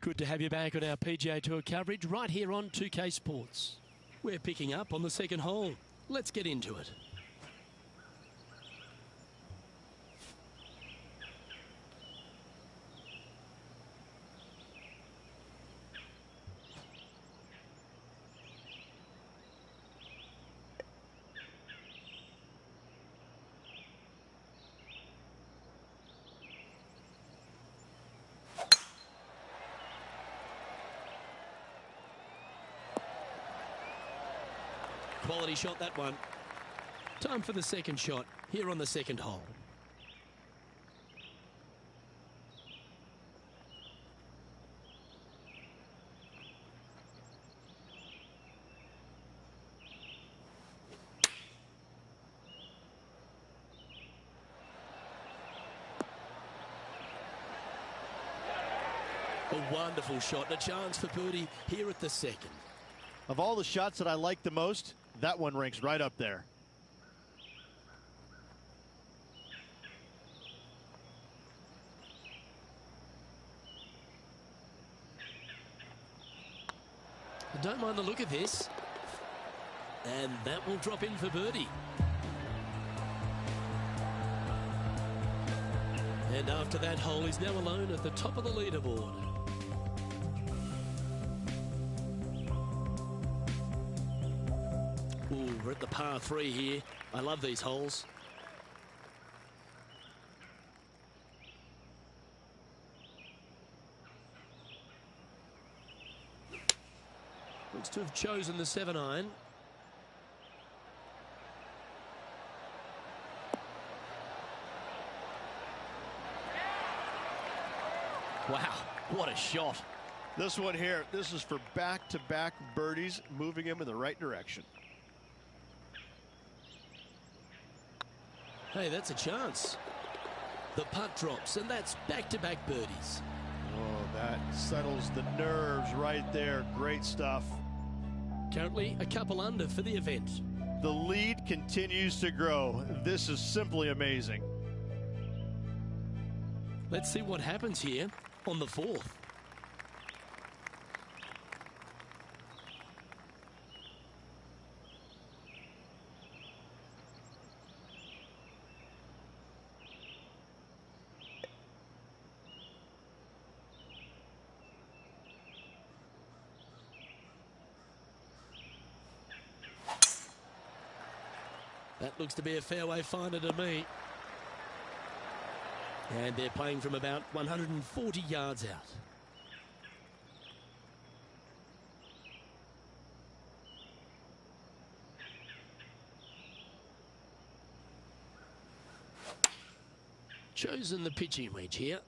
Good to have you back on our PGA Tour coverage right here on 2K Sports. We're picking up on the second hole. Let's get into it. Quality shot, that one. Time for the second shot here on the second hole. A wonderful shot and a chance for birdie here at the second. Of all the shots that I like the most, that one ranks right up there. I don't mind the look of this. And that will drop in for birdie. And after that hole, he's now alone at the top of the leaderboard. Ooh, we're at the par 3 here. I love these holes. Looks to have chosen the 7-iron. Wow, what a shot. This one here, this is for back-to-back birdies, moving him in the right direction. Hey, that's a chance. The putt drops, and that's back-to-back birdies. Oh, that settles the nerves right there. Great stuff. Currently, a couple under for the event. The lead continues to grow. This is simply amazing. Let's see what happens here on the 4th. That looks to be a fairway finder to me. And they're playing from about 140 yards out. Chosen the pitching wedge here.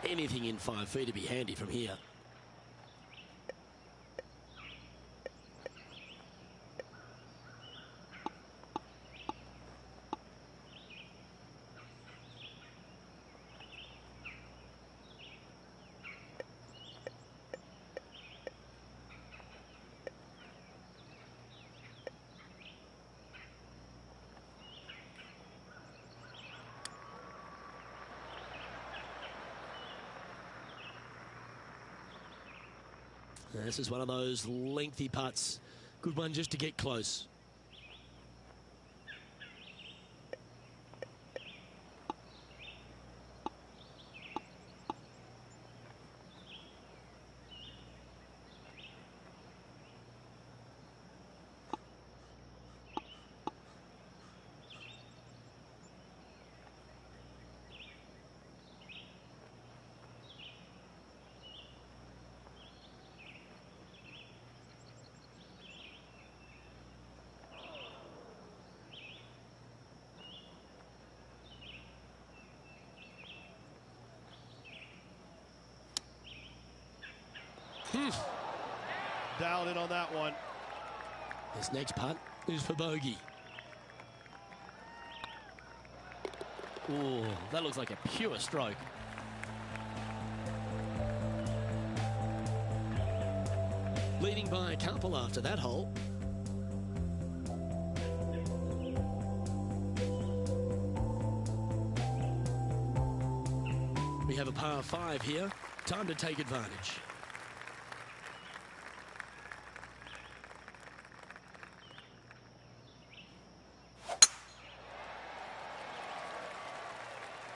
Anything in 5 feet to be handy from here. This is one of those lengthy putts. Good one just to get close. Dialed in on that one. This next putt is for bogey. Oh, that looks like a pure stroke. Leading by a couple after that hole. We have a par 5 here. Time to take advantage.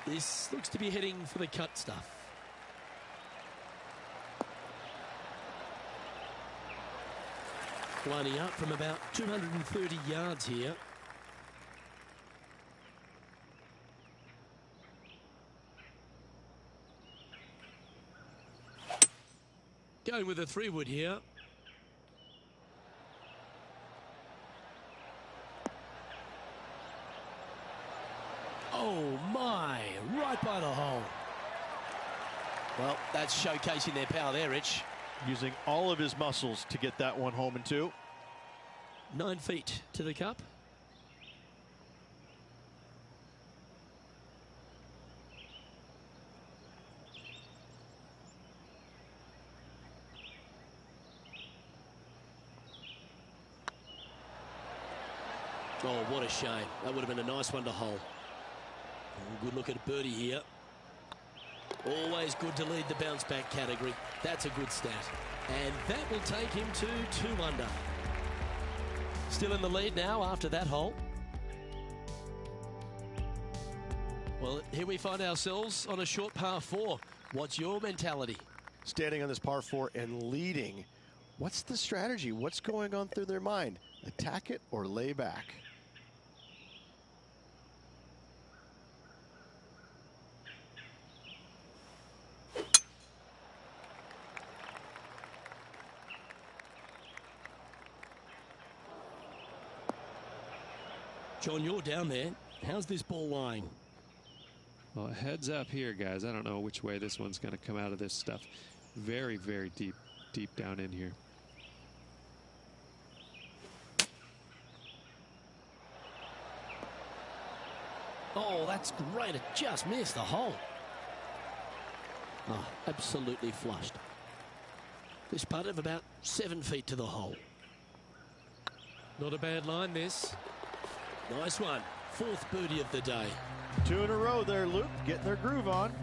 This looks to be heading for the cut stuff. Lining up from about 230 yards here. Going with a 3-wood here. Oh my, right by the hole. Well, that's showcasing their power there, Rich. Using all of his muscles to get that one home in 2. 9 feet to the cup. Oh, what a shame. That would have been a nice one to hole. Good look at birdie here. Always good to lead the bounce back category. That's a good stat. And that will take him to 2 under. Still in the lead now after that hole. Well, here we find ourselves on a short par 4. What's your mentality? Standing on this par 4 and leading. What's the strategy? What's going on through their mind? Attack it or lay back? John, you're down there. How's this ball lying? Well, heads up here, guys. I don't know which way this one's going to come out of this stuff. Very, very deep down in here. Oh, that's great. It just missed the hole. Oh, absolutely flushed. This putt of about 7 feet to the hole. Not a bad line, this. Nice one. 4th birdie of the day. 2 in a row there, Luke. Getting their groove on.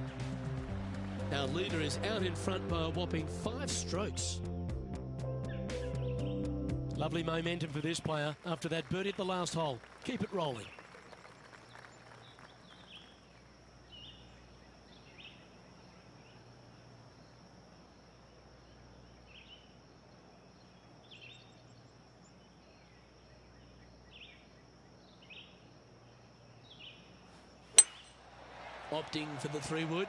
Our leader is out in front by a whopping 5 strokes. Lovely momentum for this player after that birdie at the last hole. Keep it rolling. Opting for the 3-wood.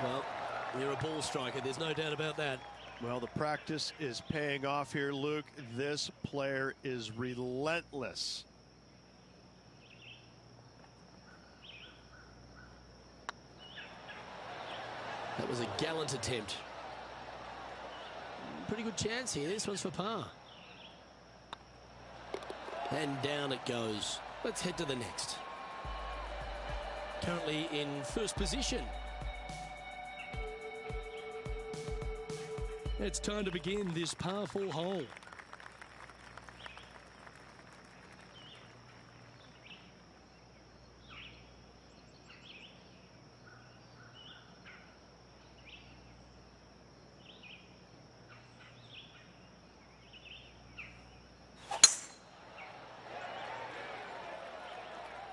Well, you're a ball striker. There's no doubt about that. Well, the practice is paying off here, Luke. This player is relentless. That was a gallant attempt. Pretty good chance here. This one's for par. And down it goes. Let's head to the next. Currently in first position. It's time to begin this par 4 hole.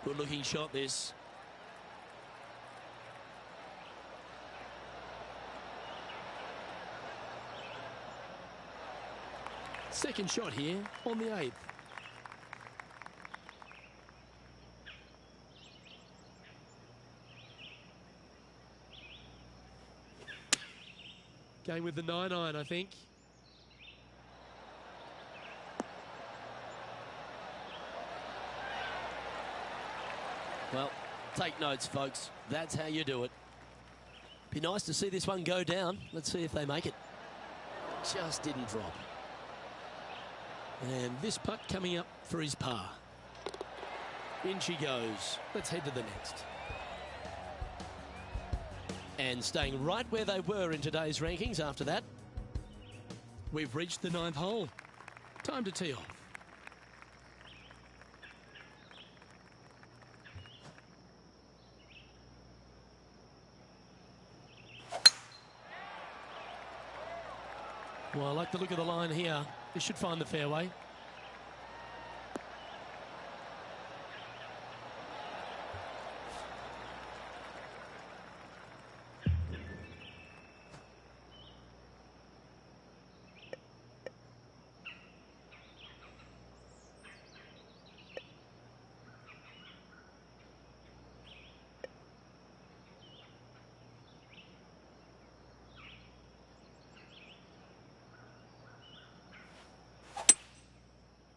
Good looking shot this. Second shot here on the 8th. Going with the 9-iron, I think. Well, take notes, folks. That's how you do it. Be nice to see this one go down. Let's see if they make it. Just didn't drop. And this putt coming up for his par. In she goes. Let's head to the next. And staying right where they were in today's rankings after that, we've reached the 9th hole. Time to tee off. Well, I like the look of the line here. This should find the fairway.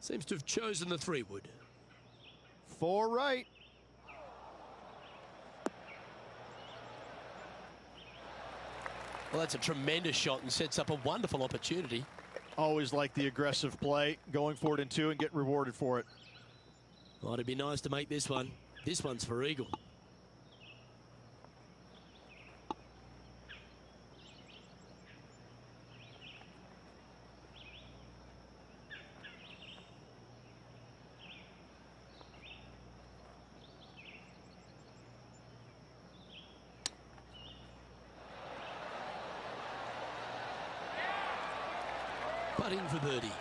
Seems to have chosen the 3-wood. 4 right. Well, that's a tremendous shot and sets up a wonderful opportunity. Always like the aggressive play, going for it in 2 and get rewarded for it. Well, it'd be nice to make this one. This one's for eagle. Putting for birdie.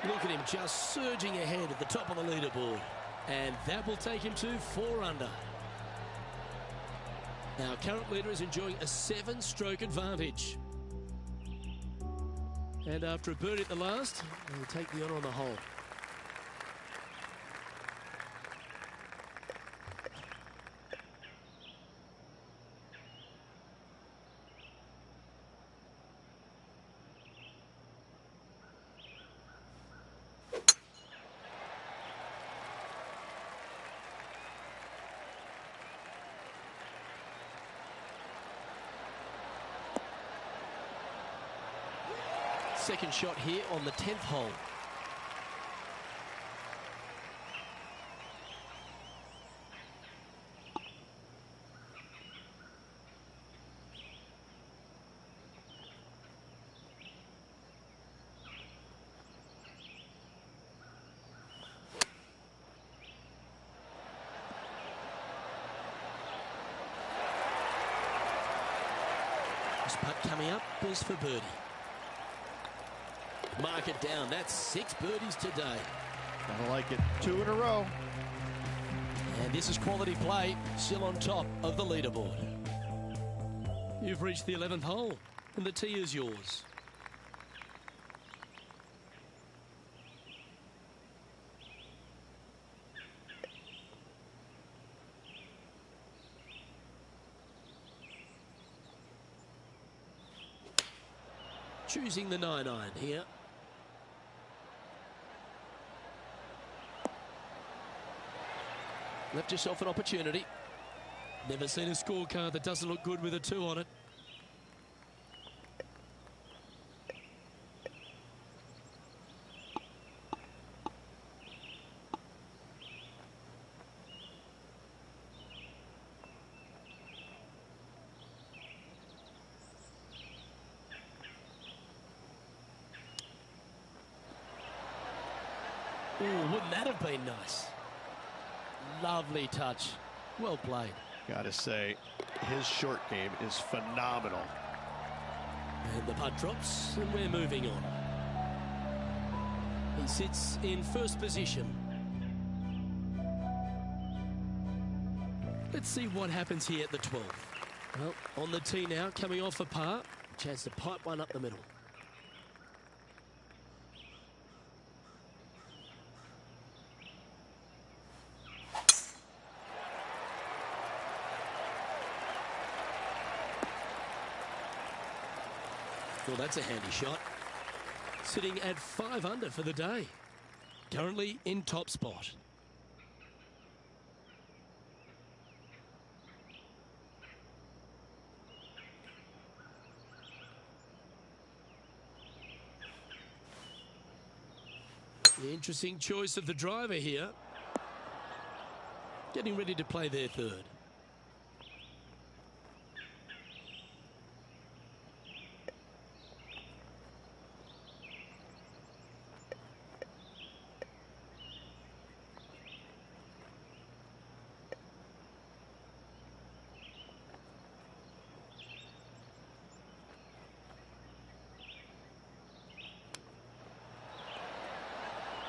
Look at him just surging ahead at the top of the leaderboard. And that will take him to 4 under. Our current leader is enjoying a 7-stroke advantage. And after a birdie at the last, he'll take the honour on the hole. Second shot here on the 10th hole. This putt coming up is for birdie. Mark it down. That's 6 birdies today. I like it. 2 in a row. And this is quality play, still on top of the leaderboard. You've reached the 11th hole, and the tee is yours. Choosing the 9-iron here. Left yourself an opportunity. Never seen a scorecard that doesn't look good with a 2 on it. Ooh, wouldn't that have been nice? Lovely touch. Well played. Gotta say, his short game is phenomenal. And the putt drops, and we're moving on. He sits in first position. Let's see what happens here at the 12th. Well, on the tee now, coming off a par. Chance to pipe one up the middle. Well, that's a handy shot. Sitting at 5 under for the day. Currently in top spot. The interesting choice of the driver here. Getting ready to play their 3rd.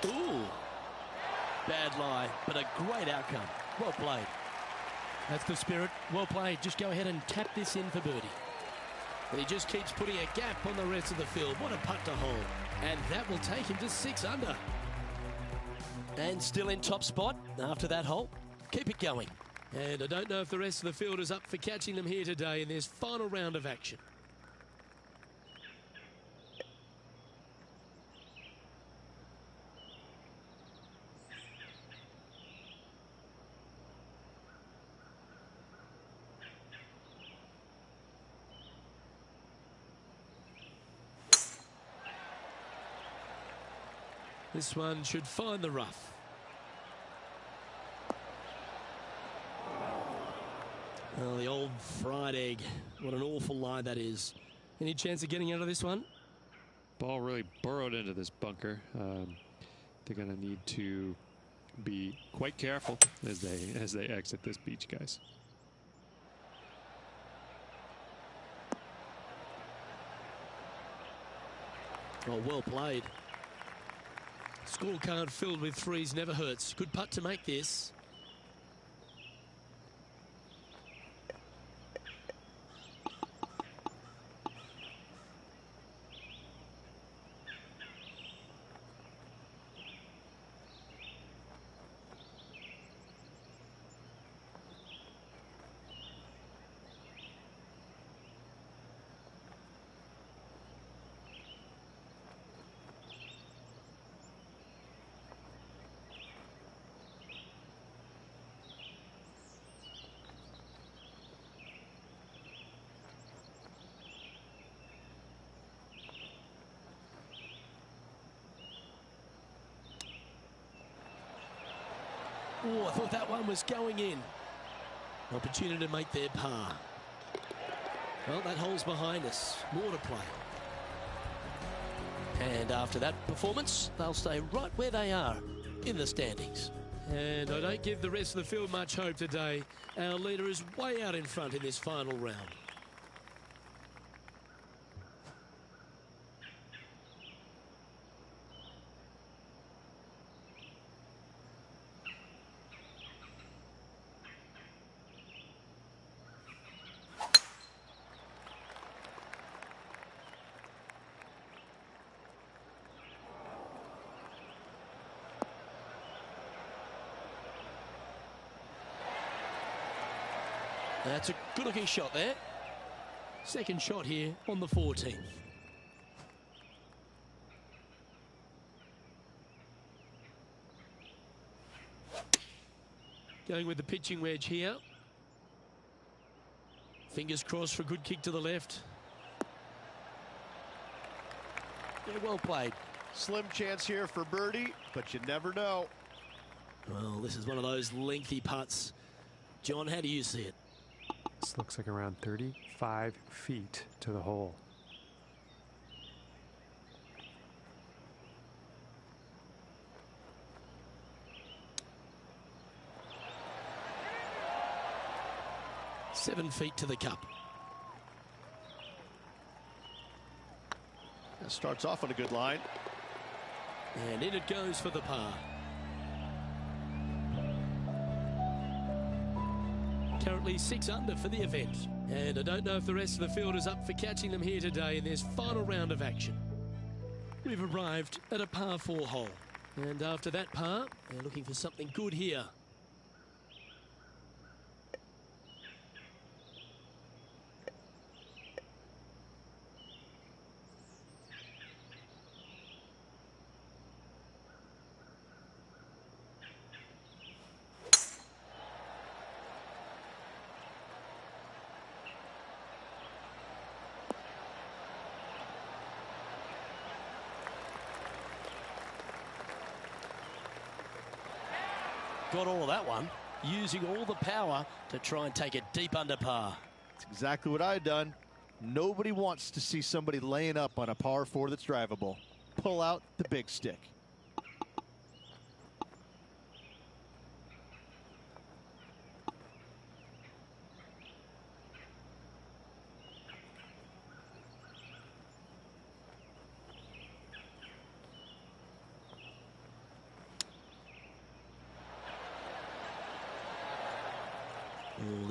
Ooh. Bad lie, but a great outcome. Well played. That's the spirit. Well played. Just go ahead and tap this in for birdie. And he just keeps putting a gap on the rest of the field. What a putt to hold. And that will take him to 6 under. And still in top spot after that hole. Keep it going. And I don't know if the rest of the field is up for catching them here today in this final round of action. This one should find the rough. Oh, the old fried egg. What an awful lie that is. Any chance of getting out of this one? Ball really burrowed into this bunker. They're going to need to be quite careful as they exit this beach, guys. Oh, well played. Scorecard filled with threes never hurts. Good putt to make this. Oh, I thought that one was going in. Opportunity to make their par. Well, that hole's behind us. More to play. And after that performance, they'll stay right where they are in the standings. And I don't give the rest of the field much hope today. Our leader is way out in front in this final round. That's a good-looking shot there. Second shot here on the 14th. Going with the pitching wedge here. Fingers crossed for a good kick to the left. Yeah, well played. Slim chance here for birdie, but you never know. Well, this is one of those lengthy putts. John, how do you see it? This looks like around 35 feet to the hole. Seven feet to the cup. That starts off on a good line. And in it goes for the par. Currently 6 under for the event. And I don't know if the rest of the field is up for catching them here today in this final round of action. We've arrived at a par 4 hole. And after that par, they're looking for something good here. Got all of that one, using all the power to try and take it deep under par. That's exactly what I had done. Nobody wants to see somebody laying up on a par 4 that's drivable. Pull out the big stick.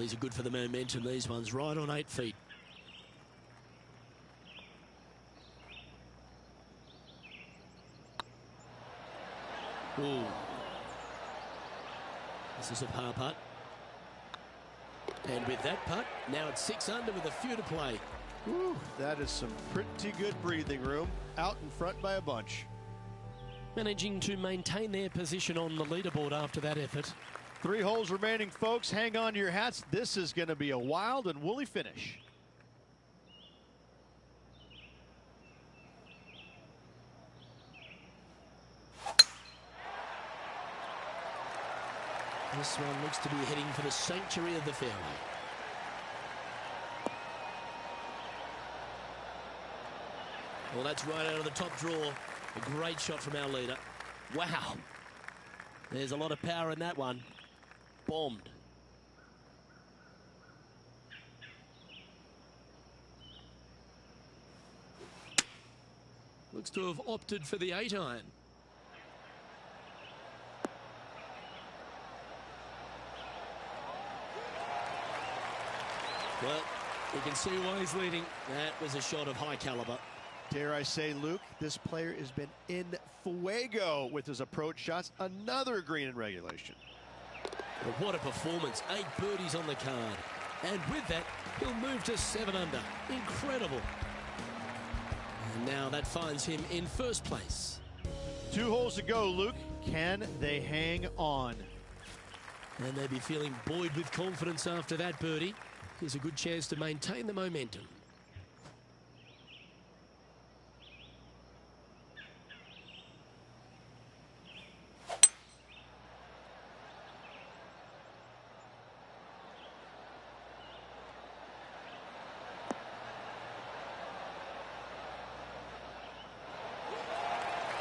these are good for the momentum. These ones right on 8 feet. Ooh. This is a par putt. And with that putt, now it's 6 under with a few to play. Ooh, that is some pretty good breathing room. Out in front by a bunch. Managing to maintain their position on the leaderboard after that effort. 3 holes remaining, folks. Hang on to your hats. This is going to be a wild and woolly finish. This one looks to be heading for the sanctuary of the fairway. Well, that's right out of the top draw. A great shot from our leader. Wow. There's a lot of power in that one. Bombed. Looks to have opted for the 8-iron. Well, you can see why he's leading. That was a shot of high caliber. Dare I say, Luke, this player has been in fuego with his approach shots. Another green in regulation. Well, what a performance. 8 birdies on the card. And with that, he'll move to 7 under. Incredible. And now that finds him in first place. 2 holes to go, Luke. Can they hang on? And they'll be feeling buoyed with confidence after that birdie. Here's a good chance to maintain the momentum.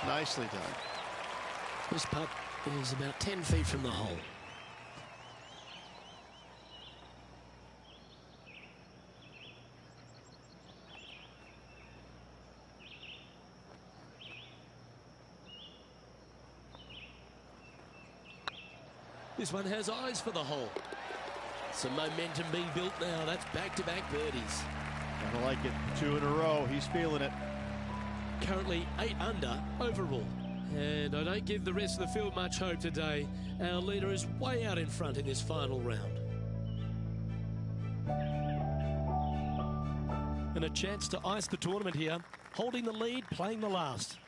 Nicely done. This putt is about 10 feet from the hole. This one has eyes for the hole. Some momentum being built now. That's back-to-back birdies. I like it. 2 in a row. He's feeling it. Currently 8 under overall. And I don't give the rest of the field much hope today. Our leader is way out in front in this final round. And a chance to ice the tournament here. Holding the lead, playing the last.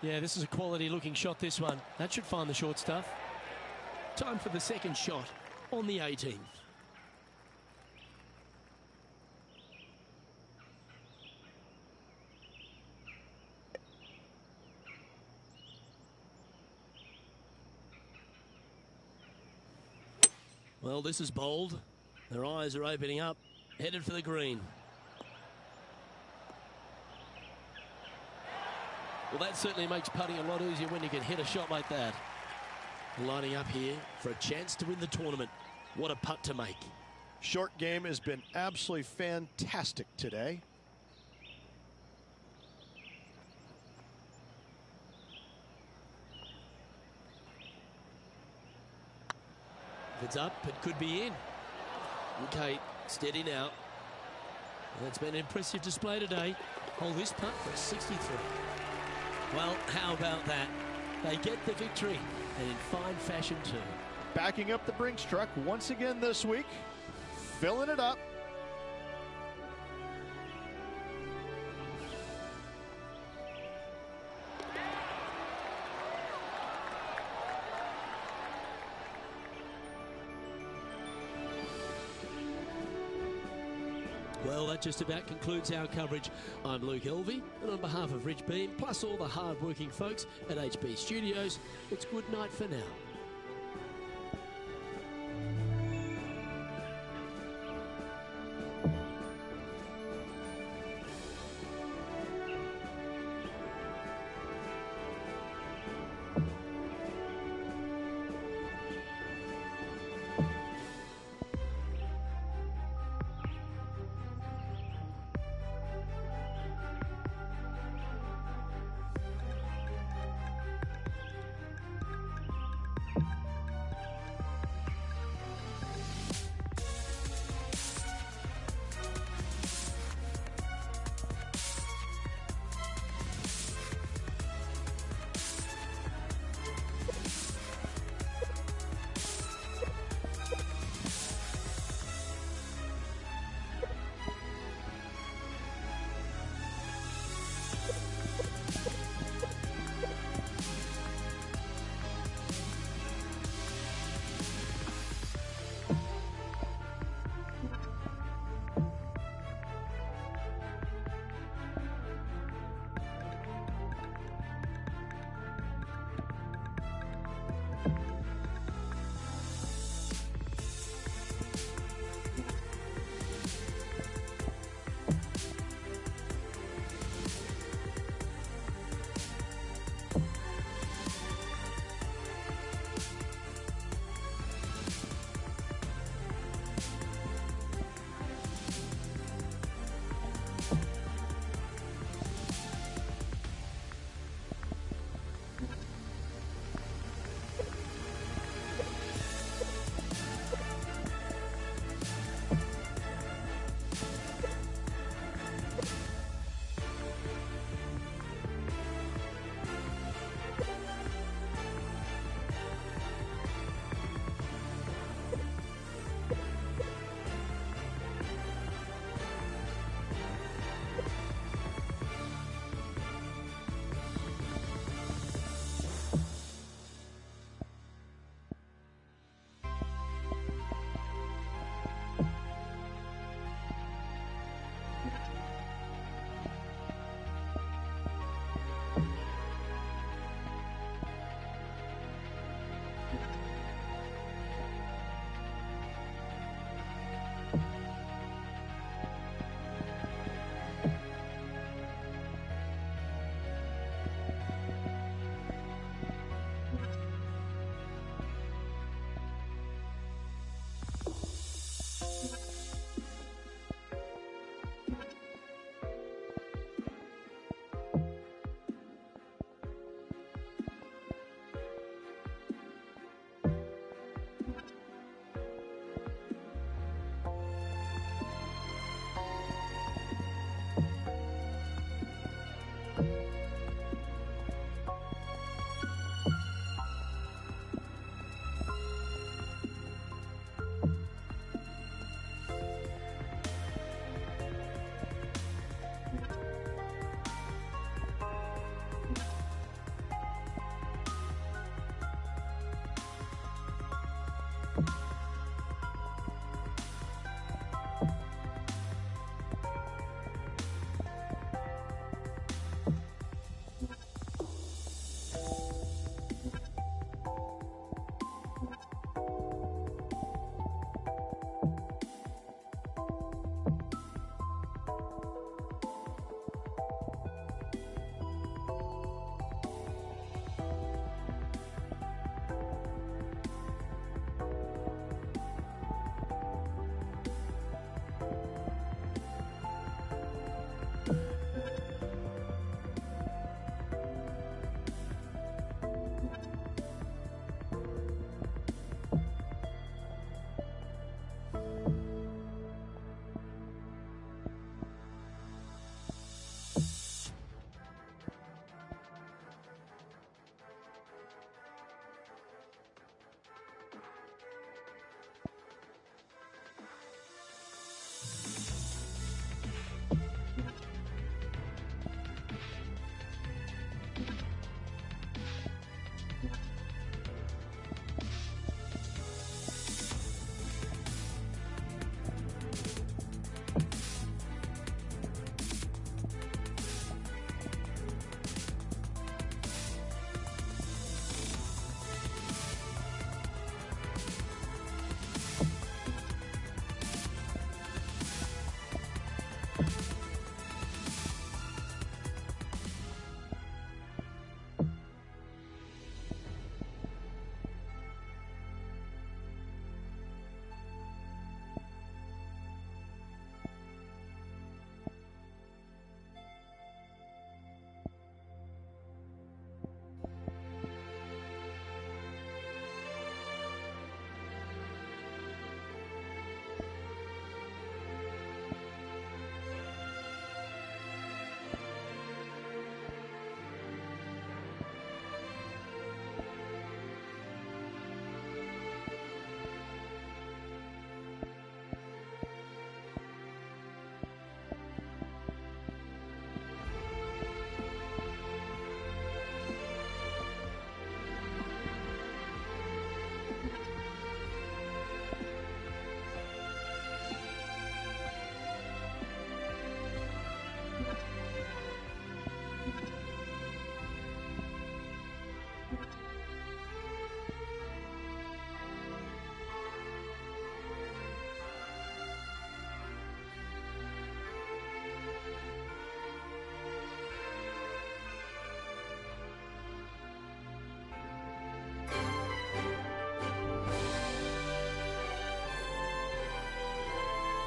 Yeah, this is a quality looking shot, this one. That should find the short stuff. Time for the second shot on the 18th. Well, this is bold. Their eyes are opening up, headed for the green. Well, that certainly makes putting a lot easier when you can hit a shot like that. Lining up here for a chance to win the tournament. What a putt to make. Short game has been absolutely fantastic today. If it's up, it could be in. Okay, steady now. That's been an impressive display today. Hold this putt for a 63. Well, how about that? They get the victory, and in fine fashion too. Backing up the Brinks truck once again this week. Filling it up. Well, that just about concludes our coverage. I'm Luke Elvey, and on behalf of Rich Beam, plus all the hard-working folks at HB Studios, it's good night for now.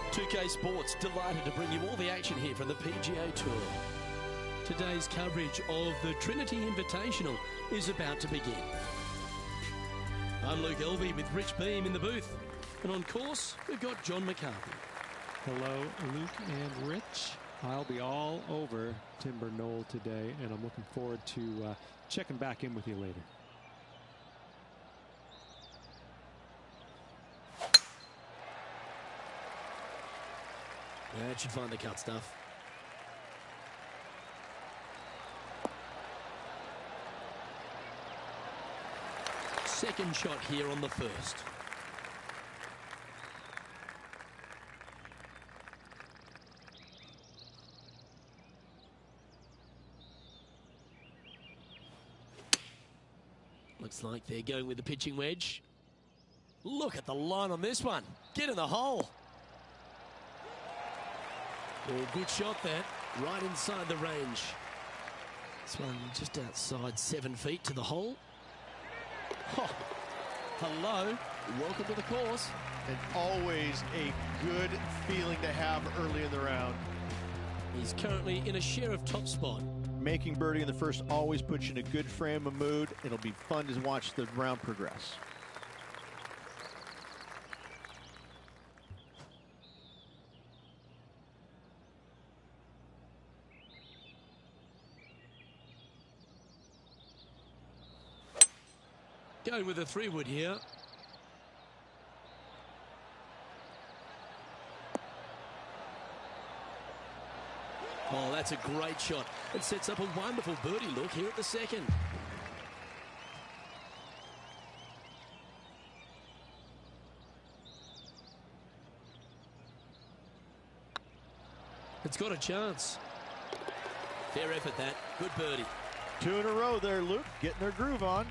2K Sports, delighted to bring you all the action here from the PGA Tour. Today's coverage of the Trinity Invitational is about to begin. I'm Luke Elvey with Rich Beam in the booth. And on course, we've got John McCarthy. Hello, Luke and Rich. I'll be all over Timber Knoll today, and I'm looking forward to checking back in with you later. That should find the cut stuff. Second shot here on the first. Looks like they're going with the pitching wedge. Look at the line on this one. Get in the hole. Oh, good shot that. Right inside the range. This one just outside 7 feet to the hole. Oh, hello. Welcome to the course. And always a good feeling to have early in the round. He's currently in a share of top spot. Making birdie in the first always puts you in a good frame of mood. It'll be fun to watch the round progress. Going with a 3-wood here. Oh, that's a great shot. It sets up a wonderful birdie look here at the second. It's got a chance. Fair effort that. Good birdie. 2 in a row there, Luke. Getting their groove on.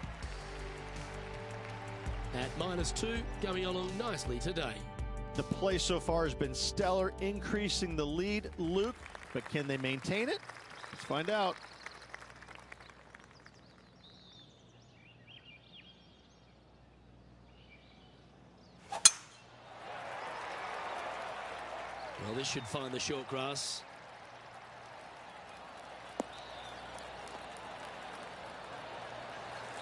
At -2, going along nicely today. The play so far has been stellar, increasing the lead, Luke. But can they maintain it? Let's find out. Well, this should find the short grass.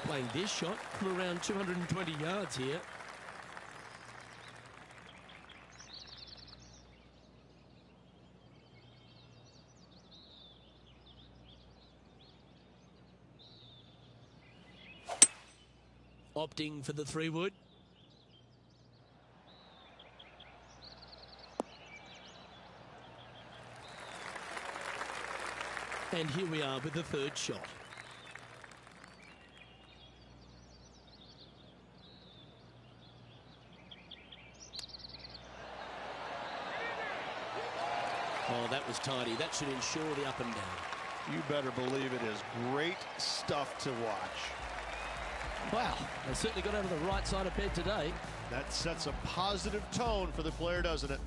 Playing this shot from around 220 yards here. Opting for the 3-wood. And here we are with the third shot. Oh, that was tidy. That should ensure the up and down. You better believe it is great stuff to watch. Wow, they certainly got out of the right side of bed today. That sets a positive tone for the player, doesn't it?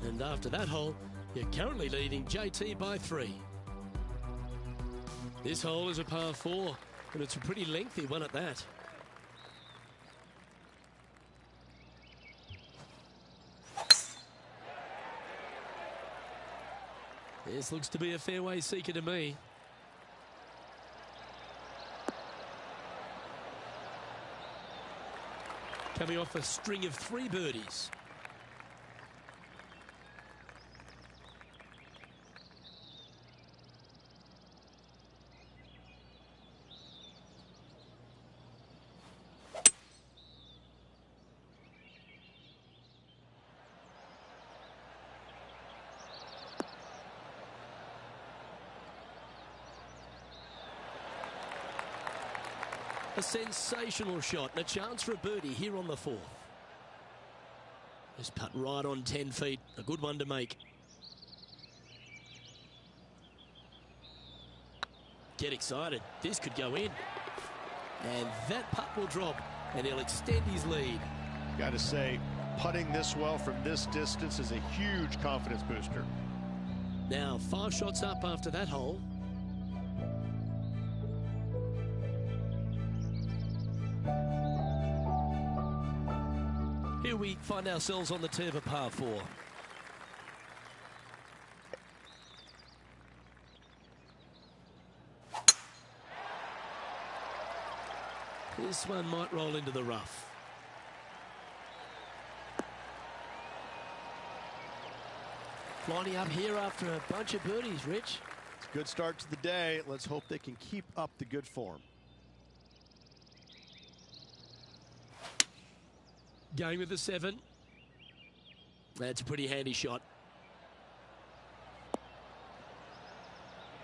And after that hole, you're currently leading JT by 3. This hole is a par 4, and it's a pretty lengthy one at that. This looks to be a fairway seeker to me. Coming off a string of 3 birdies. A sensational shot and a chance for a birdie here on the 4th. This putt right on 10 feet. A good one to make. Get excited. This could go in. And that putt will drop and he'll extend his lead. Got to say, putting this well from this distance is a huge confidence booster. Now 5 shots up after that hole. Here we find ourselves on the tee of a par 4. This one might roll into the rough. Lining up here after a bunch of birdies, Rich. It's a good start to the day. Let's hope they can keep up the good form. Going with the 7. That's a pretty handy shot.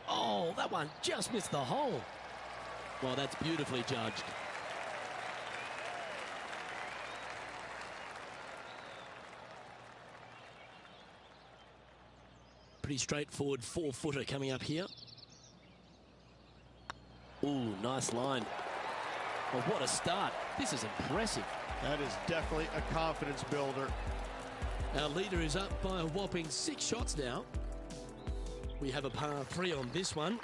Oh, that one just missed the hole. Well, that's beautifully judged. Pretty straightforward 4-footer coming up here. Ooh, nice line. Oh, what a start. This is impressive. That is definitely a confidence builder. Our leader is up by a whopping 6 shots now. We have a par 3 on this one.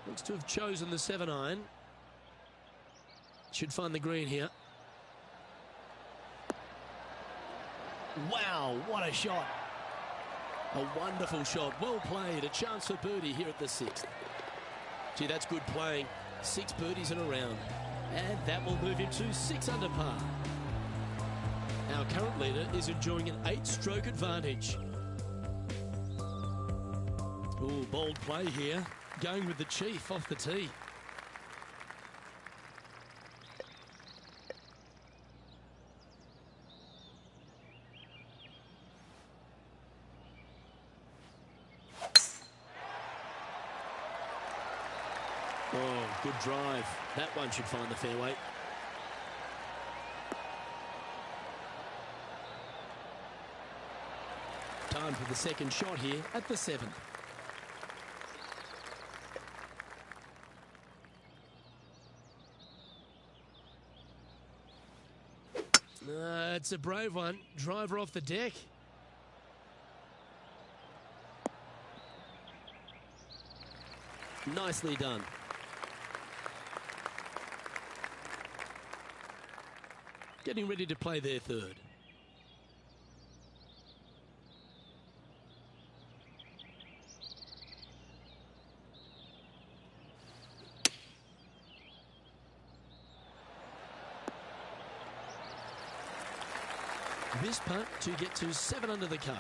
Looks to have chosen the 7-iron. Should find the green here. Wow, what a shot. A wonderful shot. Well played. A chance for birdie here at the 6th. Gee, that's good playing. 6 birdies in a round. And that will move him to 6 under par. Our current leader is enjoying an 8-stroke advantage. Ooh, bold play here. Going with the chief off the tee. Oh, good drive. That one should find the fairway. Time for the second shot here at the 7th. It's a brave one. Driver off the deck. Nicely done. Getting ready to play their third. This putt to get to 7 under the card.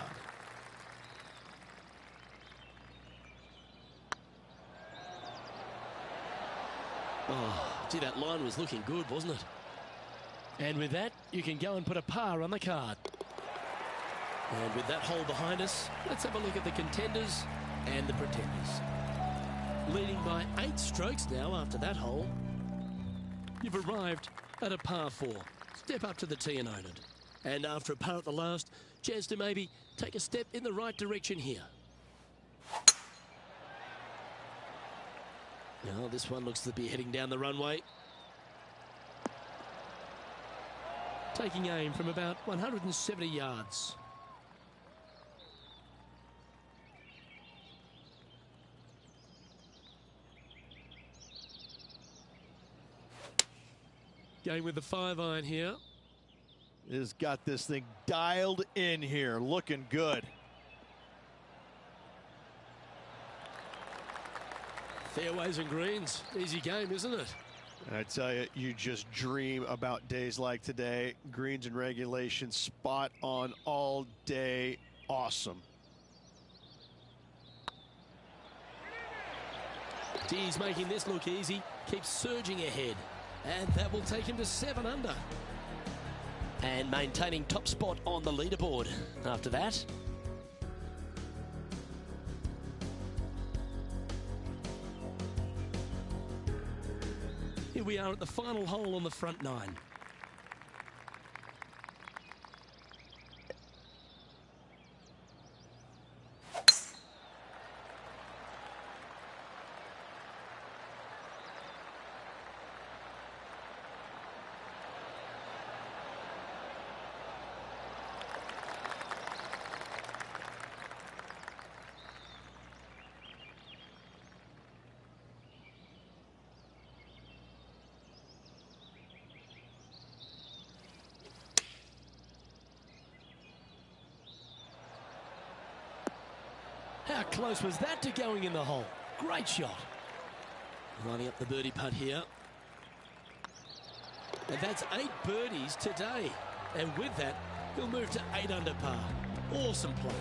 Oh, gee, that line was looking good, wasn't it? And with that, you can go and put a par on the card. And with that hole behind us, let's have a look at the contenders and the pretenders. Leading by 8 strokes now after that hole. You've arrived at a par 4. Step up to the tee and own it. And after a par at the last, chance to maybe take a step in the right direction here. Now this one looks to be heading down the runway. Taking aim from about 170 yards. Going with the 5-iron here. Has got this thing dialed in here, looking good. Fairways and greens, easy game, isn't it? I tell you, you just dream about days like today. Greens and regulation, spot on all day, awesome. He's making this look easy, keeps surging ahead, and that will take him to 7 under. And maintaining top spot on the leaderboard after that. Here we are at the final hole on the front 9. How close was that to going in the hole? Great shot. Lining up the birdie putt here. And that's 8 birdies today. And with that, he'll move to 8 under par. Awesome play.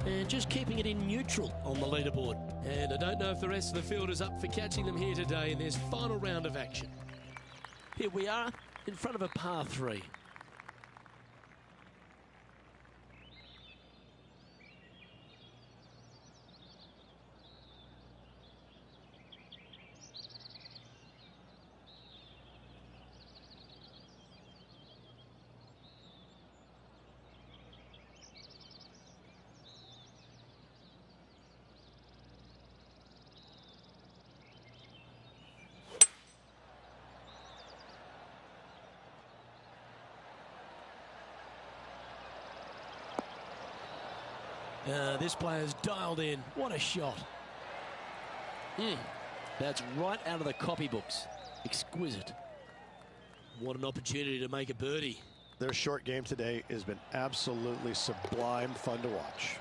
And just keeping it in neutral on the leaderboard. And I don't know if the rest of the field is up for catching them here today in this final round of action. Here we are in front of a par 3. This player's dialed in. What a shot. That's right out of the copybooks. Exquisite. What an opportunity to make a birdie. Their short game today has been absolutely sublime fun to watch.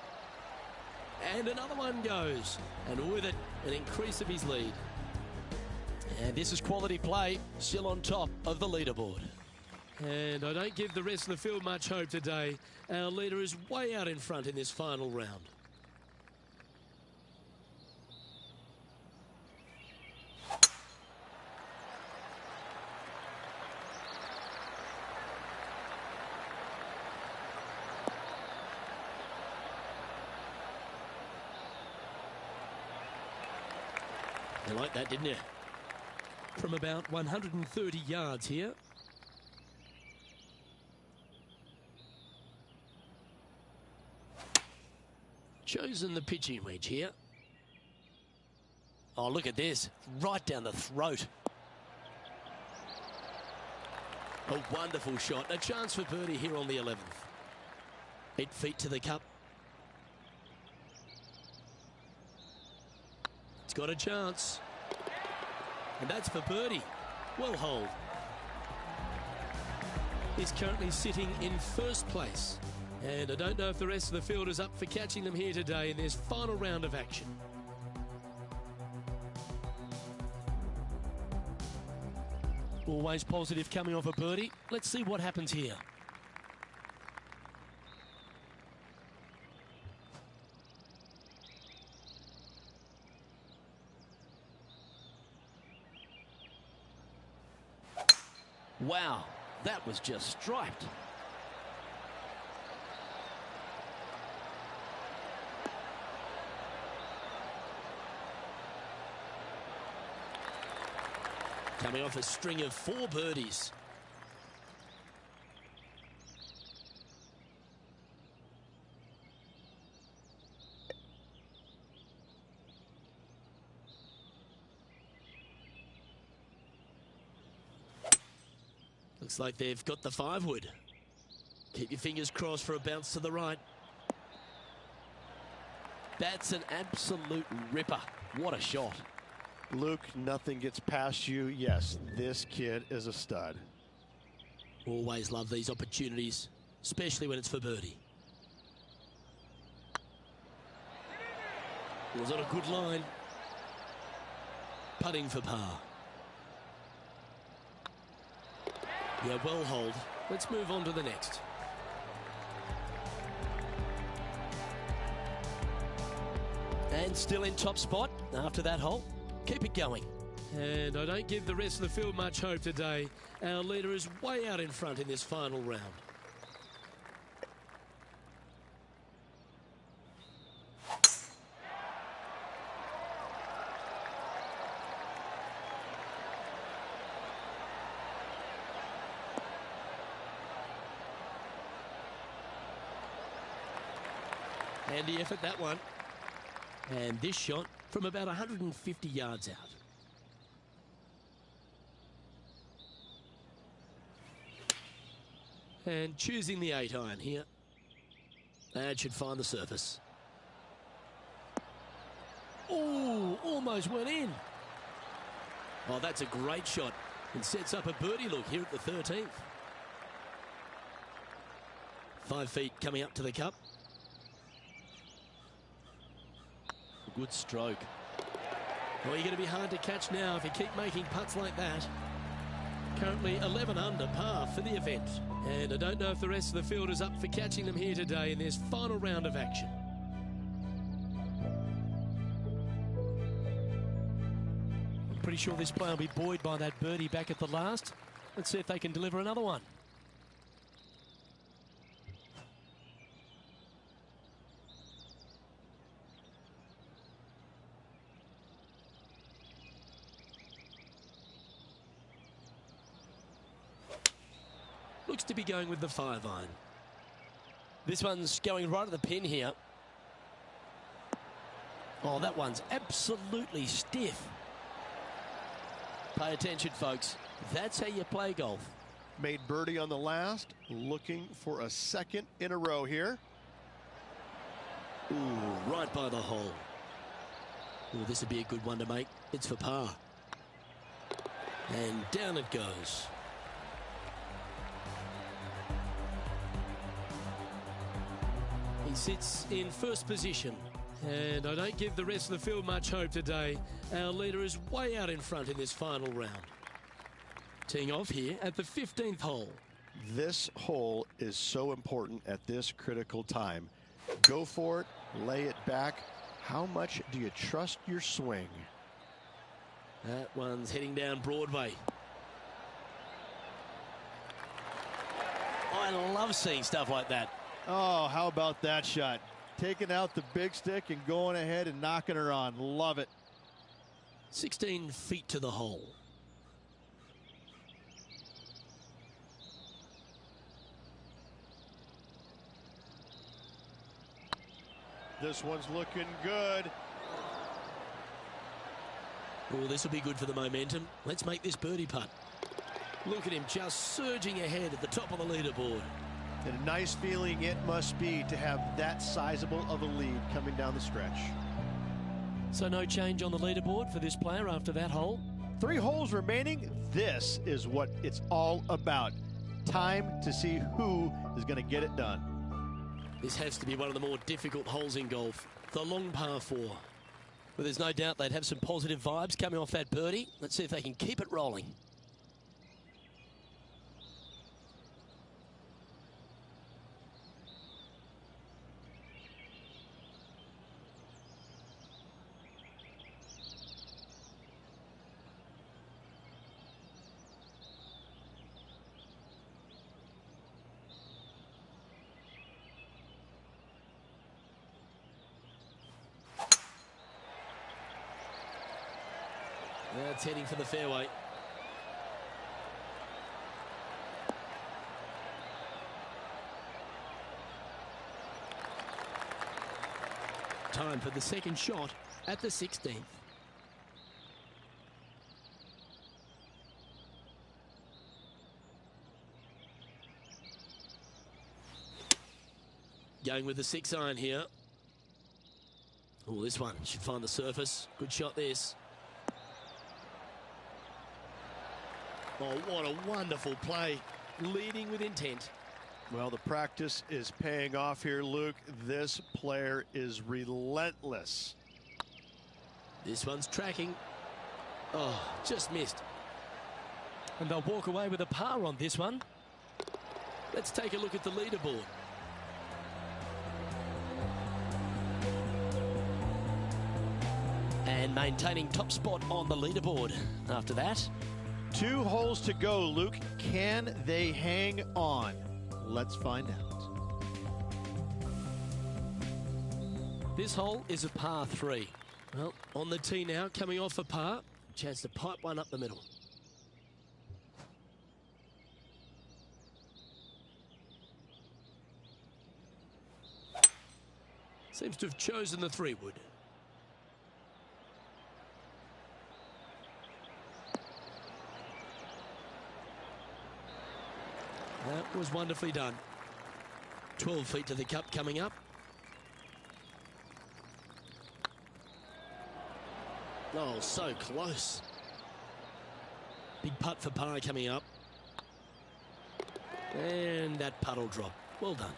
And another one goes. And with it, an increase of his lead. And this is quality play, still on top of the leaderboard. And I don't give the rest of the field much hope today. Our leader is way out in front in this final round. You like that, didn't you? From about 130 yards here. Chosen the pitching wedge here. Oh, look at this. Right down the throat. A wonderful shot. A chance for birdie here on the 11th. 8 feet to the cup. It's got a chance. And that's for birdie. Well holed. He's currently sitting in first place. And I don't know if the rest of the field is up for catching them here today in this final round of action. Always positive coming off a birdie. Let's see what happens here. Wow, that was just striped. Coming off a string of 4 birdies. Looks like they've got the 5-wood. Keep your fingers crossed for a bounce to the right. That's an absolute ripper. What a shot. Luke, nothing gets past you. Yes, this kid is a stud. Always love these opportunities, especially when it's for birdie. Was on a good line. Putting for par. Yeah, well holed. Let's move on to the next. And still in top spot after that hole. Keep it going. And I don't give the rest of the field much hope today. Our leader is way out in front in this final round. Handy effort, that one. And this shot from about 150 yards out. And choosing the 8-iron here. That should find the surface. Oh, almost went in. Oh, that's a great shot. And sets up a birdie look here at the 13th. 5 feet coming up to the cup. good stroke. Well, you're going to be hard to catch now if you keep making putts like that. Currently 11 under par for the event. And I don't know if the rest of the field is up for catching them here today in this final round of action. I'm pretty sure this player will be buoyed by that birdie back at the last. Let's see if they can deliver another one. Looks to be going with the 5-iron. This one's going right at the pin here. Oh, that one's absolutely stiff. Pay attention, folks. That's how you play golf. Made birdie on the last, looking for a second in a row here. Ooh, right by the hole. Ooh, this would be a good one to make. It's for par. And down it goes. He sits in first position. And I don't give the rest of the field much hope today. Our leader is way out in front in this final round. Teeing off here at the 15th hole. This hole is so important at this critical time. Go for it, lay it back. How much do you trust your swing? That one's heading down Broadway. I love seeing stuff like that. Oh, how about that shot? Taking out the big stick and going ahead and knocking her on. Love it. 16 feet to the hole. This one's looking good. Oh, this will be good for the momentum. Let's make this birdie putt. Look at him just surging ahead at the top of the leaderboard. And a nice feeling it must be to have that sizable of a lead coming down the stretch. So no change on the leaderboard for this player after that hole. 3 holes remaining. This is what it's all about. Time to see who is going to get it done. This has to be one of the more difficult holes in golf. The long par 4. Well, there's no doubt they'd have some positive vibes coming off that birdie. Let's see if they can keep it rolling. That's heading for the fairway. Time for the second shot at the 16th. Going with the 6-iron here. Oh, this one should find the surface. Good shot, this. Oh, what a wonderful play. Leading with intent. Well, the practice is paying off here, Luke. This player is relentless. This one's tracking. Oh, just missed. And they'll walk away with a par on this one. Let's take a look at the leaderboard. And maintaining top spot on the leaderboard after that. 2 holes to go, Luke. Can they hang on? Let's find out. This hole is a par 3. Well, on the tee now, coming off a par. Chance to pipe one up the middle. Seems to have chosen the 3-wood. That was wonderfully done. 12 feet to the cup coming up. Oh, so close. Big putt for par coming up. And that putt will drop. Well done.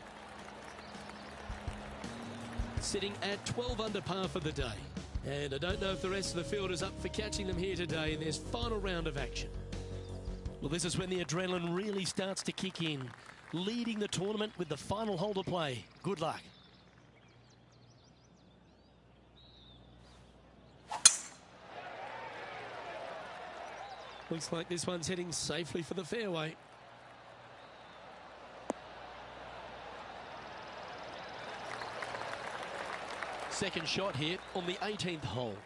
Sitting at 12 under par for the day. And I don't know if the rest of the field is up for catching them here today in this final round of action. Well, this is when the adrenaline really starts to kick in. Leading the tournament with the final hole to play. Good luck. Looks like this one's heading safely for the fairway. Second shot here on the 18th hole.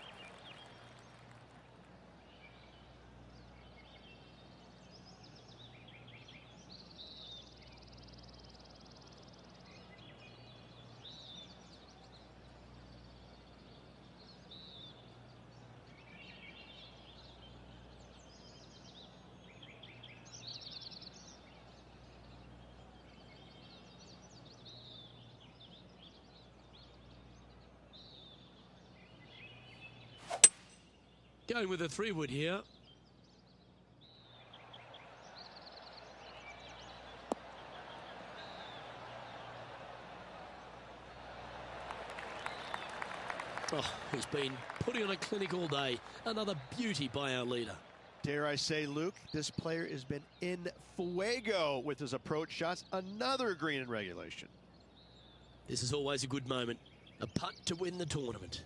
Going with a 3-wood here. Oh, he's been putting on a clinic all day. Another beauty by our leader. Dare I say, Luke, this player has been in fuego with his approach shots. Another green in regulation. This is always a good moment. A putt to win the tournament.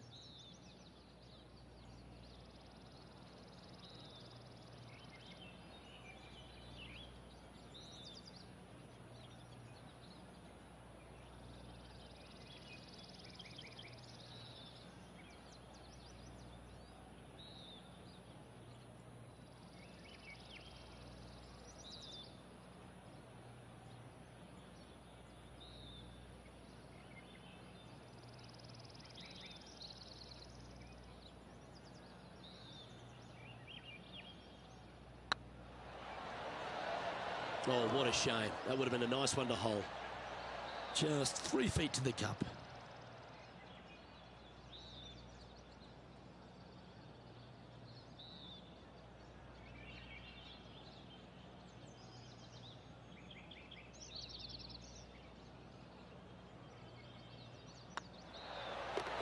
Oh, what a shame. That would have been a nice one to hole. Just 3 feet to the cup.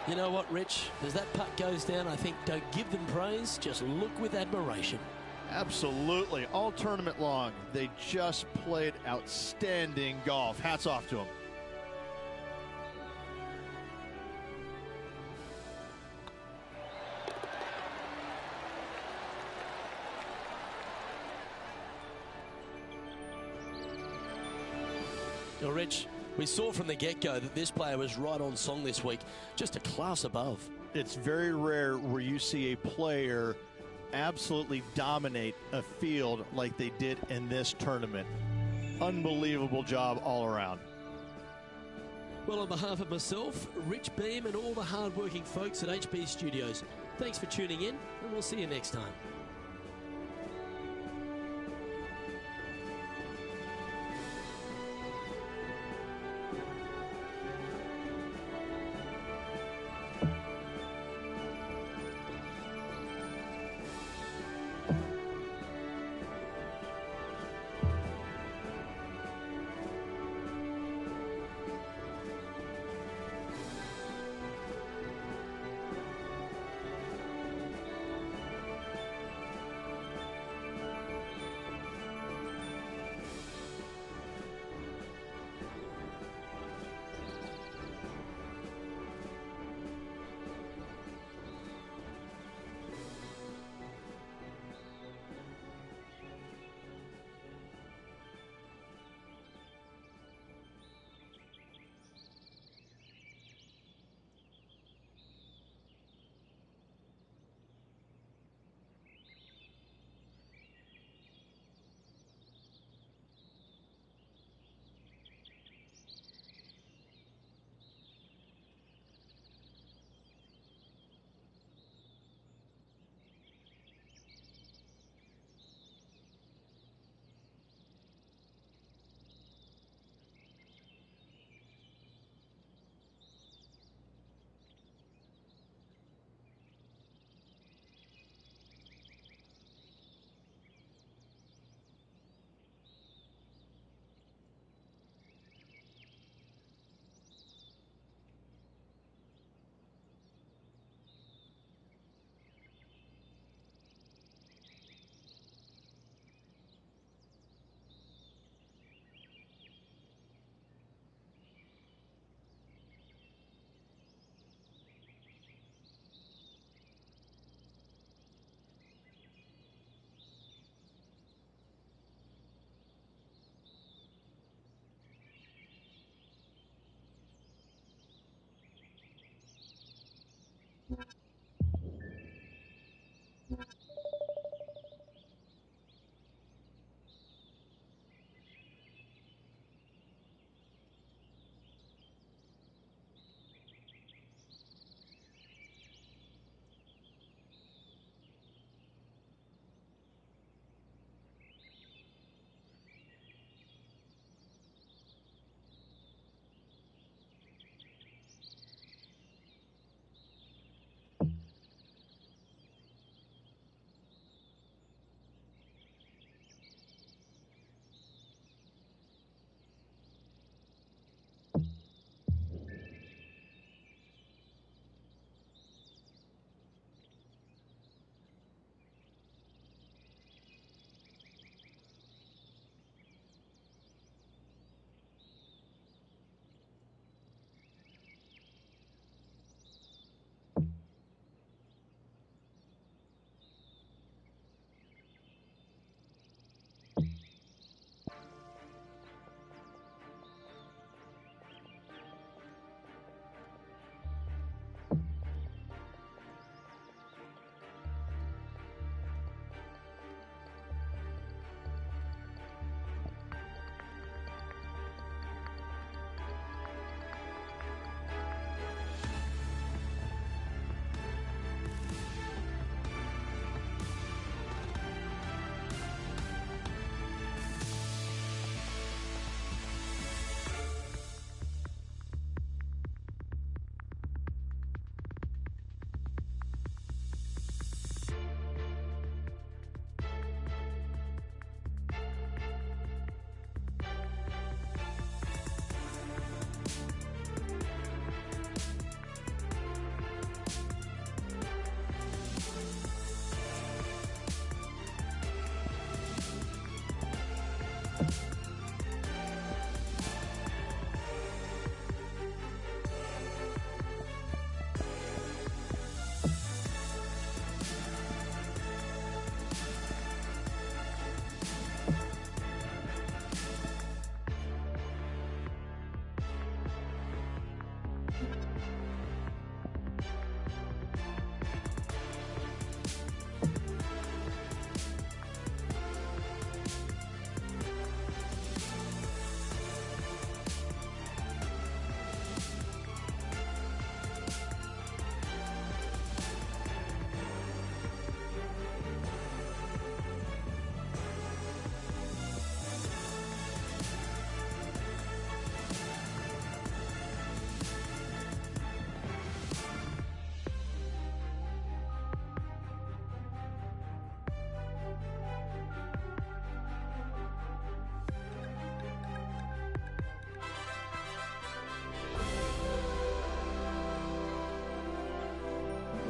You know what, Rich? As that putt goes down, I think don't give them praise, just look with admiration. Absolutely. All tournament long, they just played outstanding golf. Hats off to them. Now, Rich, we saw from the get-go that this player was right on song this week, just a class above. It's very rare where you see a player absolutely dominate a field like they did in this tournament. Unbelievable job all around. Well, on behalf of myself, Rich Beam, and all the hard-working folks at HB Studios, thanks for tuning in, and we'll see you next time.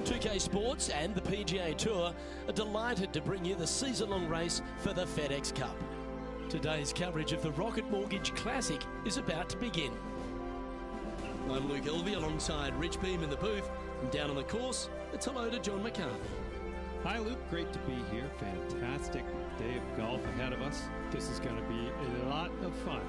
2K Sports and the PGA Tour are delighted to bring you the season-long race for the FedEx Cup. Today's coverage of the Rocket Mortgage Classic is about to begin. I'm Luke Elvey alongside Rich Beam in the booth, and down on the course, it's hello to John McCarthy. Hi, Luke. Great to be here. Fantastic day of golf ahead of us. This is going to be a lot of fun.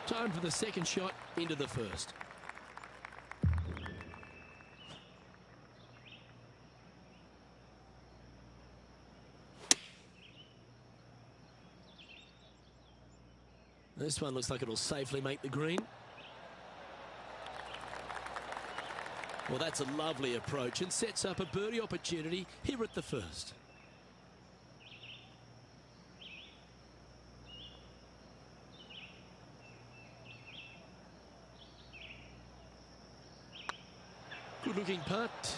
Time for the second shot into the first. This one looks like it'll safely make the green. Well, that's a lovely approach and sets up a birdie opportunity here at the first. Good looking putt.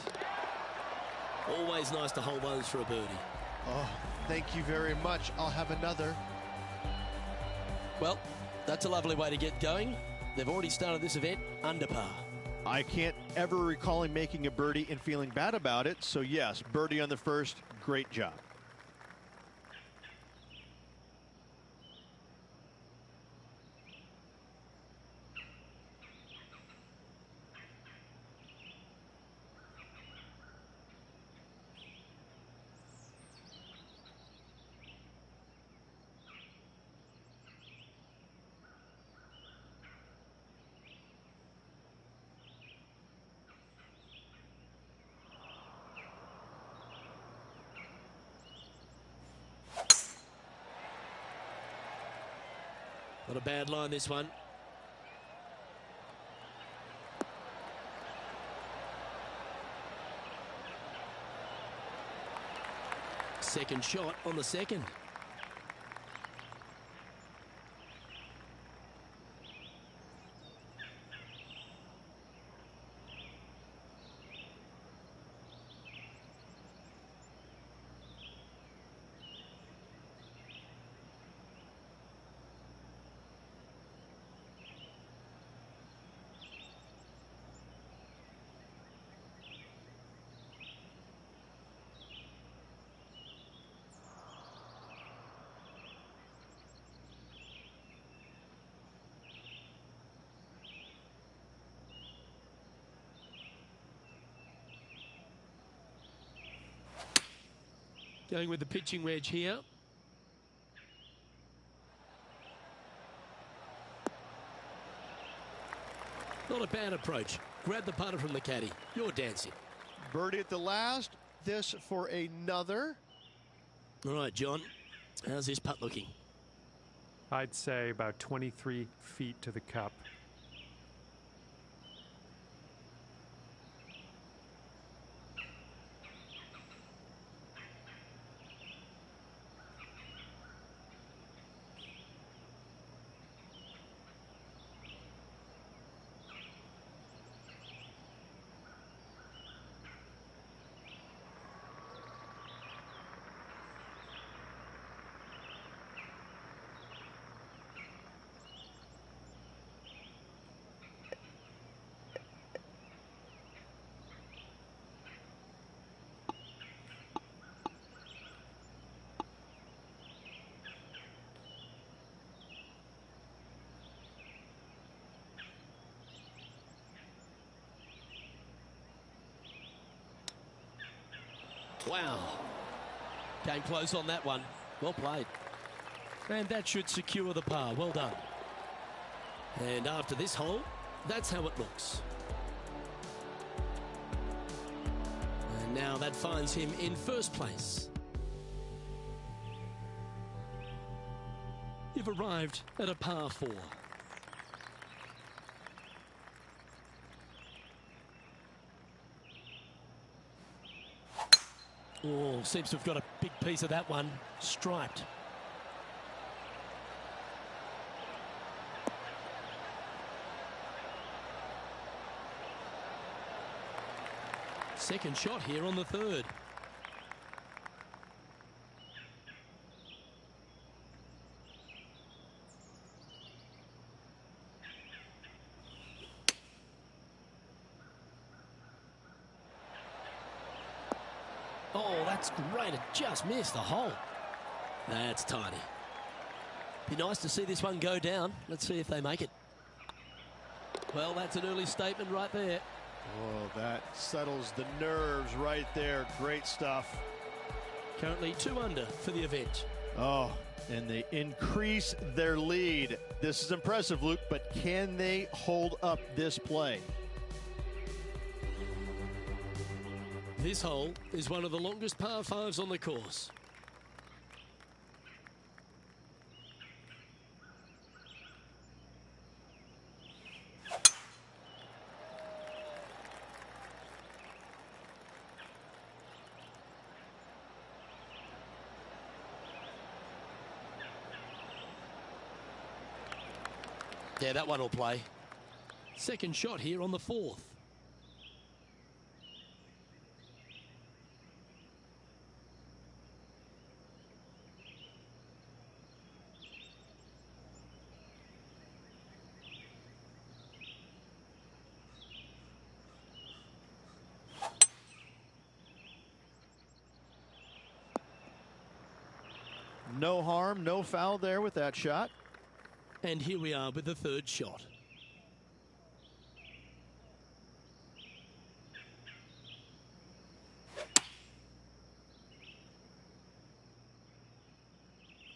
Always nice to hold those for a birdie. Oh, thank you very much. I'll have another. Well, that's a lovely way to get going. They've already started this event under par. I can't ever recall him making a birdie and feeling bad about it. So yes, birdie on the first, great job. Not a bad line, this one. Second shot on the second. Going with the pitching wedge here. Not a bad approach. Grab the putter from the caddy. You're dancing. Birdie at the last. This for another. All right, John. How's this putt looking? I'd say about 23 feet to the cup. Wow. Came close on that one. Well played. And that should secure the par. Well done. And after this hole, that's how it looks. And now that finds him in first place. You've arrived at a par 4. Oh, seems to have got a big piece of that one. Striped. Second shot here on the third. Oh, that's great. It just missed the hole. That's tiny. Be nice to see this one go down. Let's see if they make it. Well, that's an early statement right there. Oh, that settles the nerves right there. Great stuff. Currently 2 under for the event. Oh, and they increase their lead. This is impressive, Luke, but can they hold up this play? This hole is one of the longest par 5s on the course. Yeah, that one will play. Second shot here on the fourth. No harm, no foul there with that shot. And here we are with the third shot.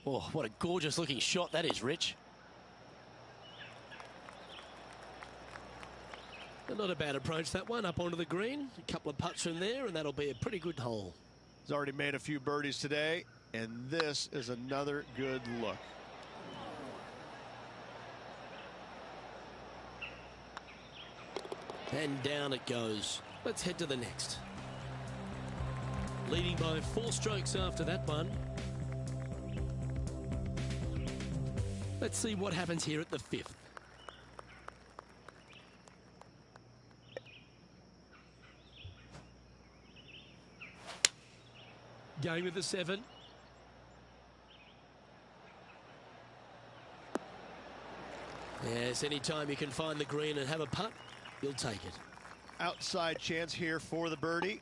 Oh, what a gorgeous looking shot that is, Rich. But not a bad approach, that one, up onto the green. A couple of putts from there, and that'll be a pretty good hole. He's already made a few birdies today, and this is another good look. And down it goes. Let's head to the next. Leading by 4 strokes after that one. Let's see what happens here at the 5th. Going with the 7. Yes, anytime you can find the green and have a putt, you'll take it. Outside chance here for the birdie.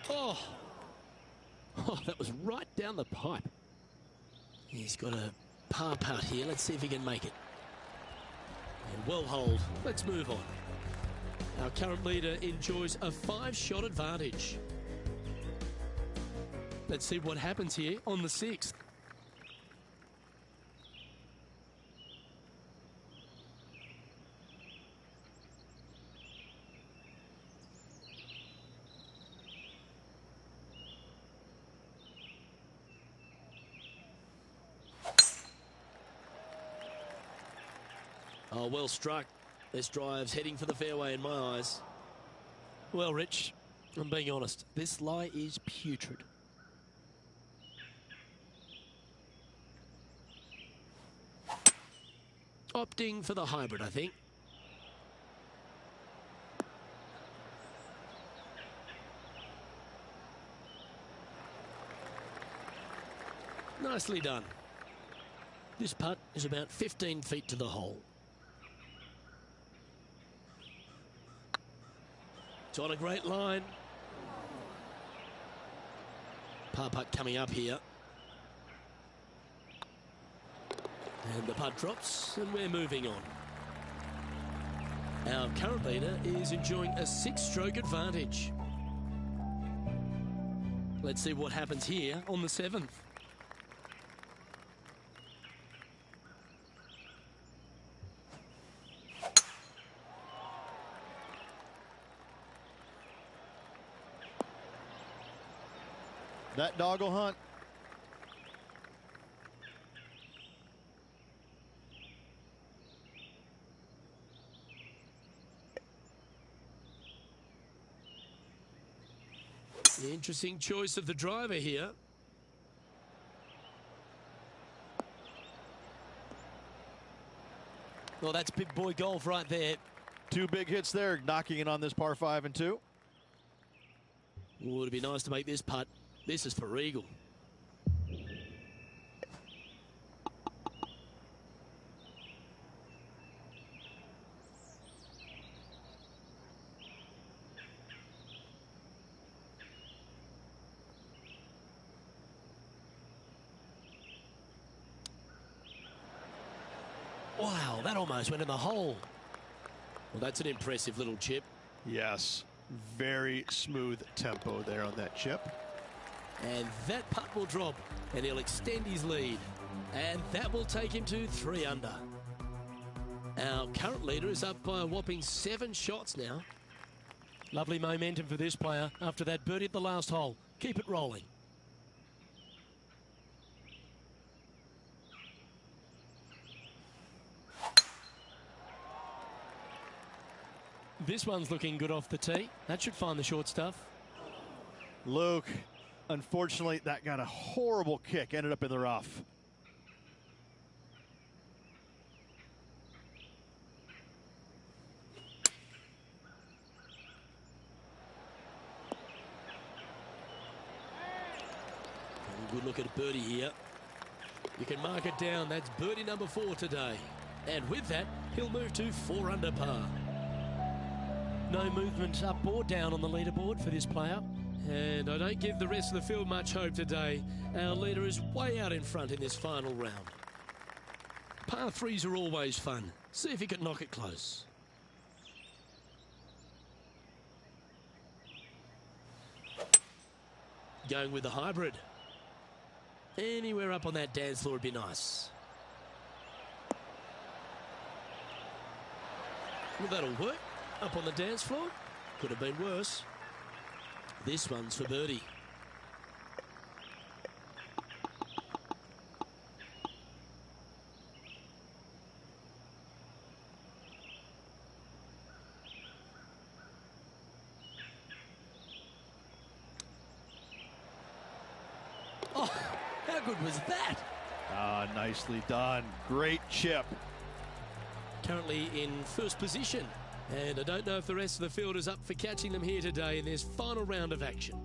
Oh, that was right down the pipe. He's got a par putt here. Let's see if he can make it. And well holed. Let's move on. Our current leader enjoys a 5-shot advantage. Let's see what happens here on the 6th. Oh, well struck. This drive's heading for the fairway in my eyes. Well, Rich, I'm being honest. This lie is putrid. Opting for the hybrid, I think. Nicely done. This putt is about 15 feet to the hole. It's on a great line. Par putt coming up here. And the putt drops, and we're moving on. Our current leader is enjoying a 6-stroke advantage. Let's see what happens here on the 7th. That dog will hunt. Interesting choice of the driver here. Well, that's big boy golf right there. Two big hits there, knocking in on this par 5 and 2. Would it be nice to make this putt? This is for eagle. Wow, that almost went in the hole. Well, that's an impressive little chip. Yes, very smooth tempo there on that chip. And that putt will drop, and he'll extend his lead. And that will take him to 3 under. Our current leader is up by a whopping 7 shots now. Lovely momentum for this player after that birdie at the last hole. Keep it rolling. This one's looking good off the tee. That should find the short stuff. Luke, unfortunately, that got a horrible kick. Ended up in the rough. Good look at birdie here. You can mark it down. That's birdie number 4 today. And with that, he'll move to 4 under par. No movement up or down on the leaderboard for this player. And I don't give the rest of the field much hope today. Our leader is way out in front in this final round. Par 3s are always fun. See if he can knock it close. Going with the hybrid. Anywhere up on that dance floor would be nice. Well, that'll work. Up on the dance floor. Could have been worse. This one's for birdie. Oh, how good was that? Ah, nicely done. Great chip. Currently in first position. And I don't know if the rest of the field is up for catching them here today in this final round of action.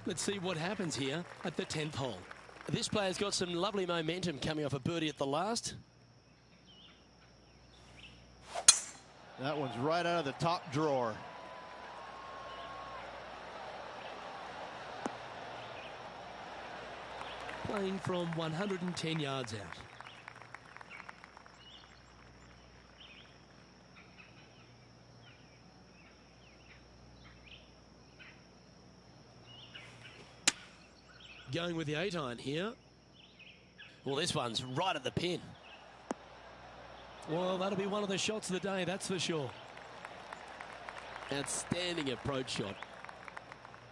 Let's see what happens here at the 10th hole. This player's got some lovely momentum coming off a birdie at the last. That one's right out of the top drawer. Playing from 110 yards out. Going with the 8-iron here. Well, this one's right at the pin. Well, that'll be one of the shots of the day, that's for sure. Outstanding approach shot.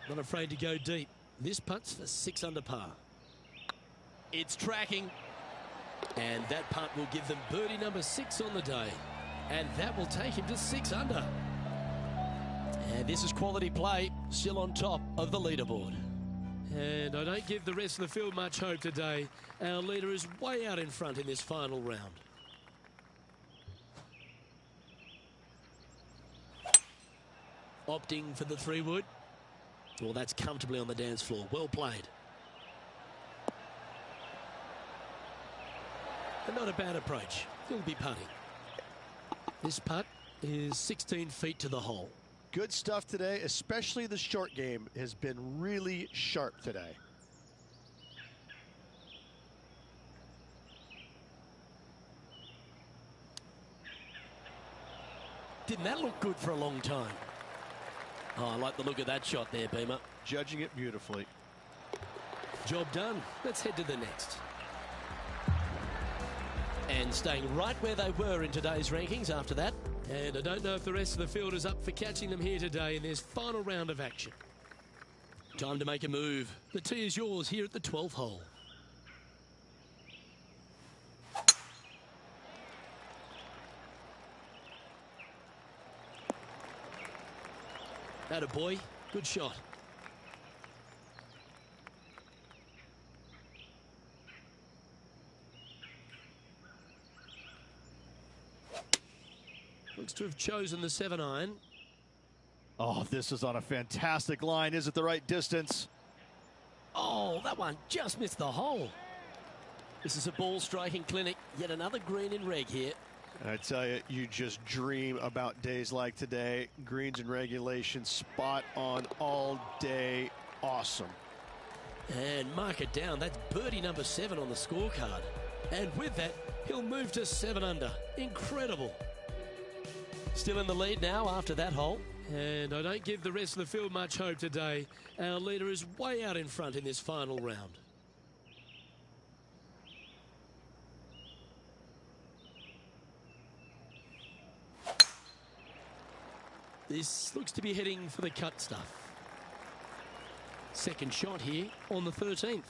Not afraid to go deep. This putt's for 6 under par. It's tracking. And that putt will give them birdie number 6 on the day. And that will take him to 6 under. And this is quality play, still on top of the leaderboard. And I don't give the rest of the field much hope today. Our leader is way out in front in this final round. Opting for the 3-wood. Well, that's comfortably on the dance floor. Well played. And not a bad approach. He'll be putting. This putt is 16 feet to the hole. Good stuff today, especially the short game has been really sharp today. Didn't that look good for a long time? Oh, I like the look of that shot there, Beamer. Judging it beautifully. Job done. Let's head to the next. And staying right where they were in today's rankings after that. And I don't know if the rest of the field is up for catching them here today in this final round of action. Time to make a move. The tee is yours here at the 12th hole. Atta boy, good shot. to have chosen the 7-iron. Oh, this is on a fantastic line. Is it the right distance? Oh, that one just missed the hole. This is a ball striking clinic. Yet another green in reg here. I tell you, you just dream about days like today. Greens and regulation, spot on all day. Awesome. And mark it down. That's birdie number 7 on the scorecard. And with that, he'll move to 7 under. Incredible. Still in the lead now after that hole. And I don't give the rest of the field much hope today. Our leader is way out in front in this final round. This looks to be heading for the cut stuff. Second shot here on the 13th.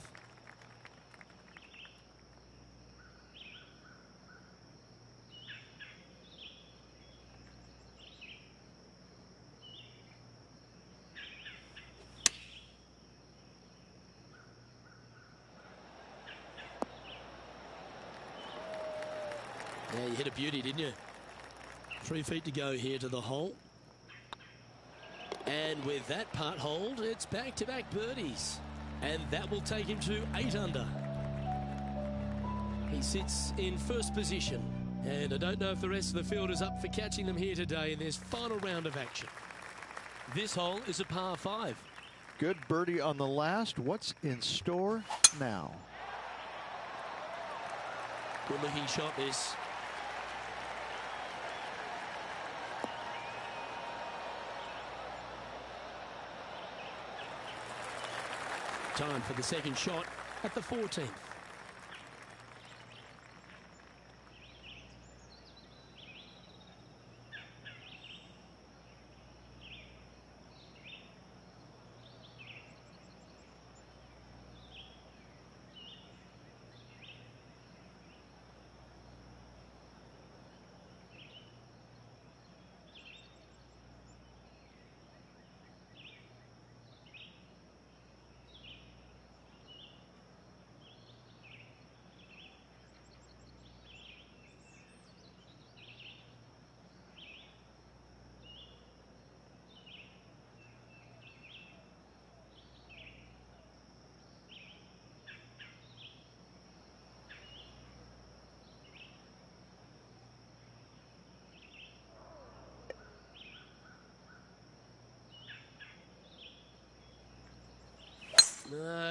Yeah, you hit a beauty, didn't you? 3 feet to go here to the hole. And with that part hold, it's back-to-back birdies. And that will take him to 8 under. He sits in first position. And I don't know if the rest of the field is up for catching them here today in this final round of action. This hole is a par 5. Good birdie on the last. What's in store now? Good-looking shot, this. Time for the second shot at the 14th.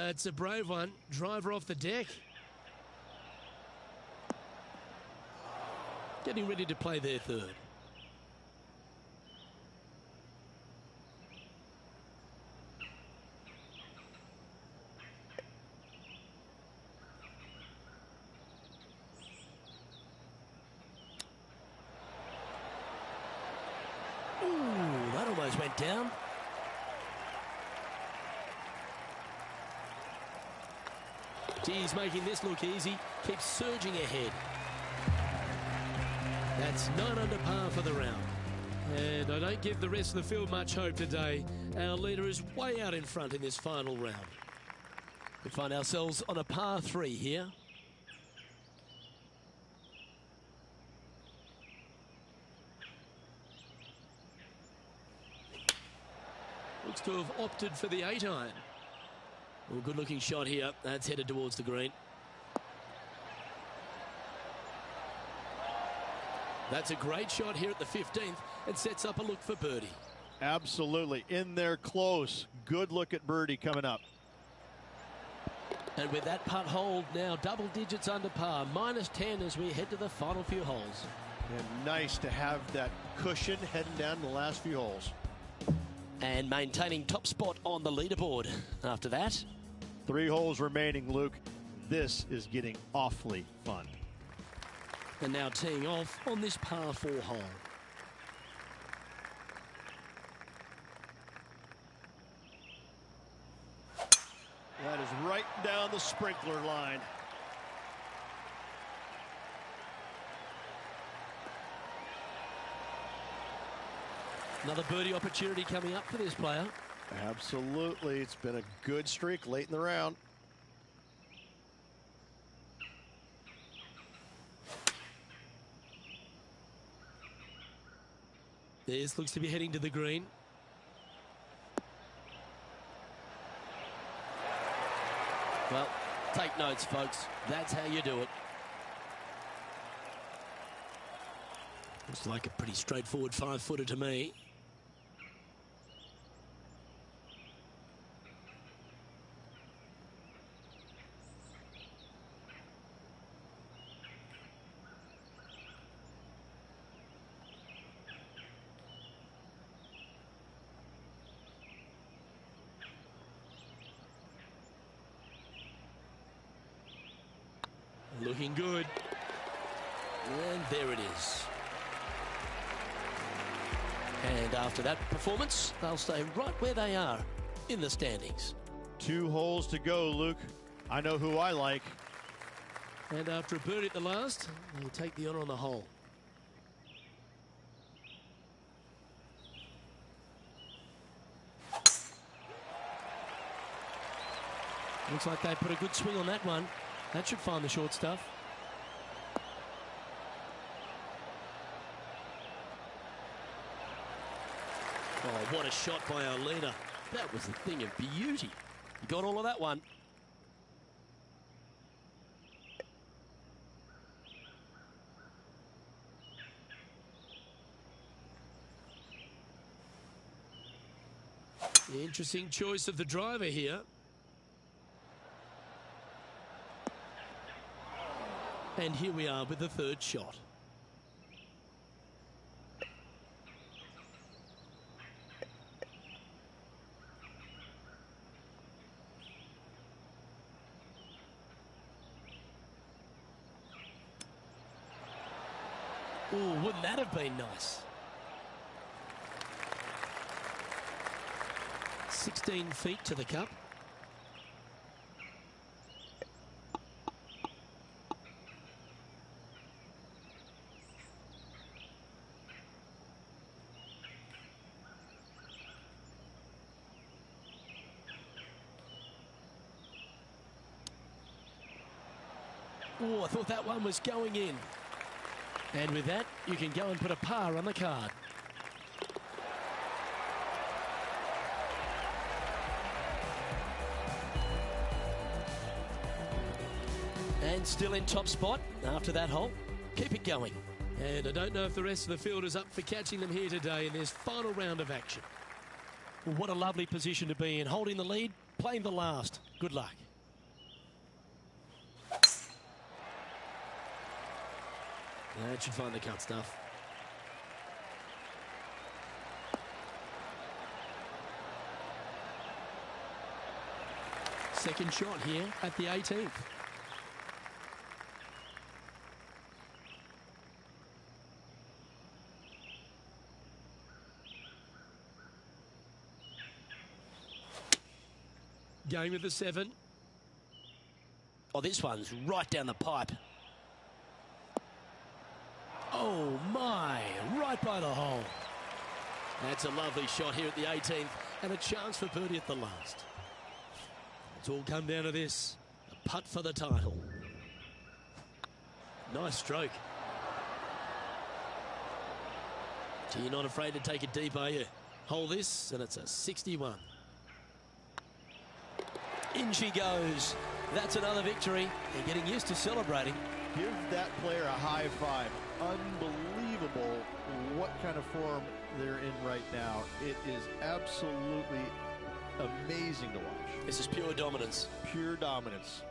It's a brave one. Driver off the deck. Getting ready to play their third. Ooh, that almost went down. He's making this look easy. Keeps surging ahead. That's 9 under par for the round. And I don't give the rest of the field much hope today. Our leader is way out in front in this final round. We find ourselves on a par 3 here. Looks to have opted for the 8-iron. Well, good looking shot here. That's headed towards the green. That's a great shot here at the 15th and sets up a look for birdie. Absolutely. In there close. Good look at birdie coming up. And with that putt hold now double digits under par, -10 as we head to the final few holes. And nice to have that cushion heading down the last few holes. And maintaining top spot on the leaderboard after that. 3 holes remaining, Luke. This is getting awfully fun. And now teeing off on this par 4 hole. That is right down the sprinkler line. Another birdie opportunity coming up for this player. Absolutely. It's been a good streak late in the round. This looks to be heading to the green. Well, take notes, folks. That's how you do it. Looks like a pretty straightforward 5-footer to me. Looking good. And there it is. And after that performance, they'll stay right where they are in the standings. 2 holes to go, Luke. I know who I like. And after a birdie at the last, they'll take the honour on the hole. Looks like they put a good swing on that one. That should find the short stuff. Oh, what a shot by our leader. That was a thing of beauty. You got all of that one. Interesting choice of the driver here. And here we are with the 3rd shot. Oh, wouldn't that have been nice? 16 feet to the cup. Oh, I thought that one was going in. And with that, you can go and put a par on the card. And still in top spot after that hole. Keep it going. And I don't know if the rest of the field is up for catching them here today in this final round of action. Well, what a lovely position to be in. Holding the lead, playing the last. Good luck. That should find the cut stuff. Second shot here at the 18th. Going with the 7. Oh, this one's right down the pipe. Oh my, right by the hole. That's a lovely shot here at the 18th and a chance for birdie at the last. It's all come down to this, a putt for the title. Nice stroke. So you're not afraid to take it deep, are you? Hold this and it's a 61. In she goes. That's another victory. They're getting used to celebrating. Give that player a high five. Unbelievable what kind of form they're in right now. It is absolutely amazing to watch. This is pure dominance. Pure dominance.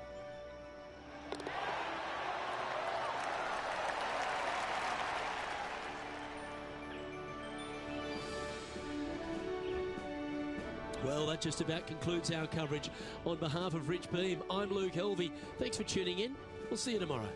Well, that just about concludes our coverage. On behalf of Rich Beam, I'm Luke Helvey. Thanks for tuning in. We'll see you tomorrow.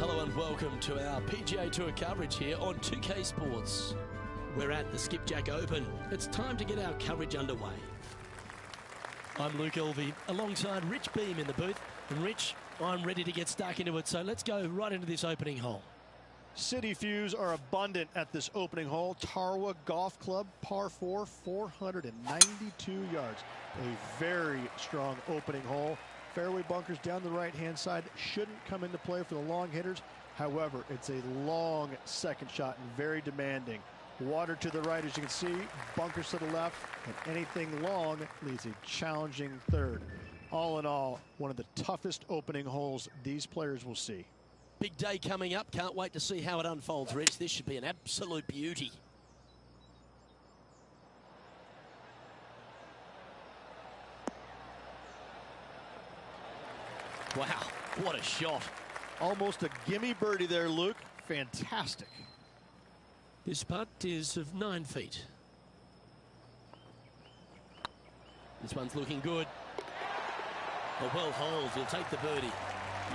Hello and welcome to our PGA Tour coverage here on 2K Sports. We're at the Skipjack Open. It's time to get our coverage underway. I'm Luke Elvey alongside Rich Beam in the booth. And Rich, I'm ready to get stuck into it, so let's go right into this opening hole. City views are abundant at this opening hole. Tarwa Golf Club, par 4, 492 yards. A very strong opening hole. Fairway bunkers down the right-hand side shouldn't come into play for the long hitters. However, it's a long second shot and very demanding. Water to the right, as you can see, bunkers to the left, and anything long leaves a challenging third. All in all, one of the toughest opening holes these players will see. Big day coming up. Can't wait to see how it unfolds, Rich. This should be an absolute beauty. Wow, what a shot. Almost a gimme birdie there, Luke. Fantastic. This putt is of 9 feet. This one's looking good. A well holed. He'll take the birdie.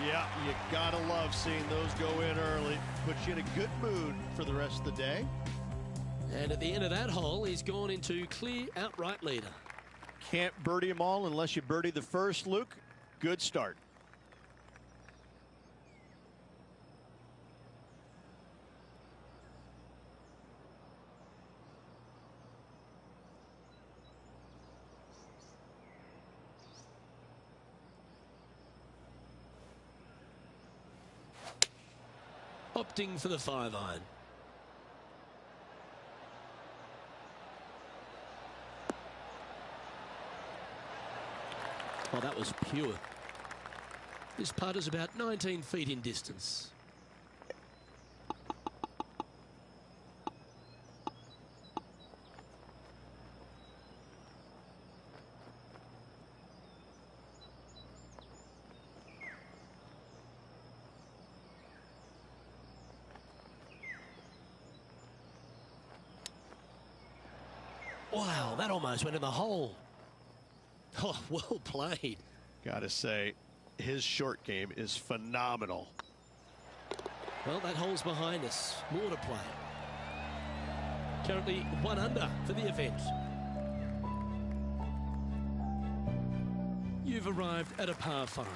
Yeah, you gotta love seeing those go in early. Puts you in a good mood for the rest of the day. And at the end of that hole, he's gone into clear outright leader. Can't birdie them all unless you birdie the first, Luke. Good start. Opting for the 5-iron. Oh, that was pure. This putt is about 19 feet in distance. Wow, that almost went in the hole. Oh, well played. Gotta say, his short game is phenomenal. Well, that hole's behind us. More to play. Currently 1 under for the event. You've arrived at a par 5.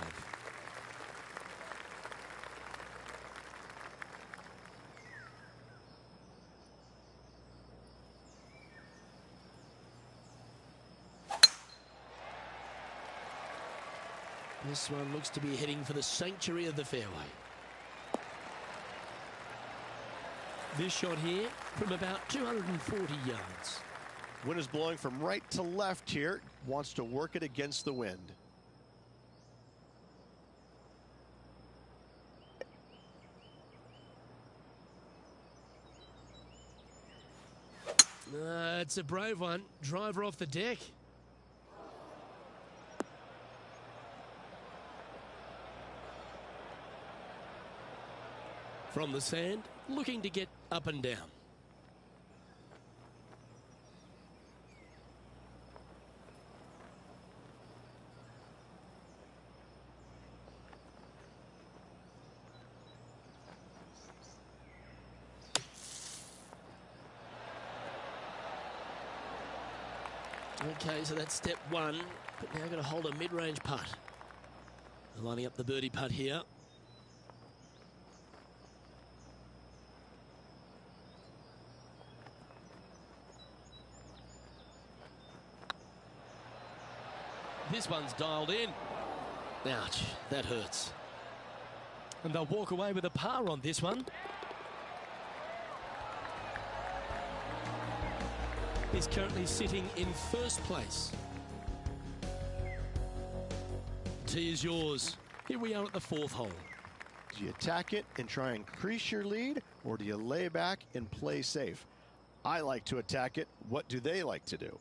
This one looks to be heading for the sanctuary of the fairway. This shot here from about 240 yards. Wind is blowing from right to left here. Wants to work it against the wind. It's a brave one. Driver off the deck. From the sand, looking to get up and down. Okay, so that's step 1, but now going to hold a mid-range putt. Lining up the birdie putt here. This one's dialed in. Ouch, that hurts. And they'll walk away with a par on this one. He's currently sitting in first place. Tee is yours. Here we are at the 4th hole. Do you attack it and try and increase your lead, or do you lay back and play safe? I like to attack it. What do they like to do?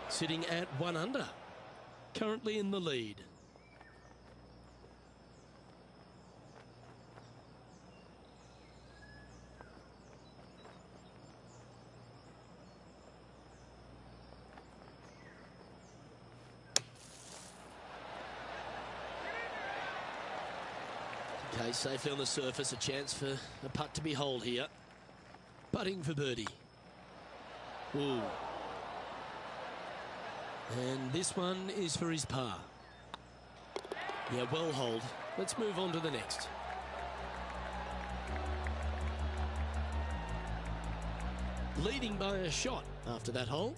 Sitting at 1 under, currently in the lead. Okay, safely on the surface, a chance for a putt to be holed here. Putting for birdie. Ooh. And this one is for his par. Yeah, well holed. Let's move on to the next. Leading by a shot after that hole.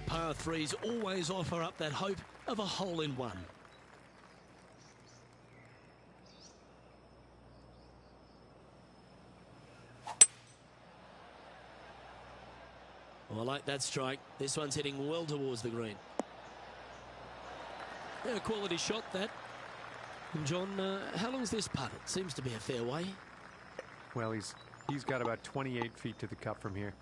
Par threes always offer up that hope of a hole-in-one. Oh, I like that strike. This one's heading well towards the green. Yeah, quality shot, that. And John, how long's this putt? It seems to be a fair way. Well, he's got about 28 feet to the cup from here.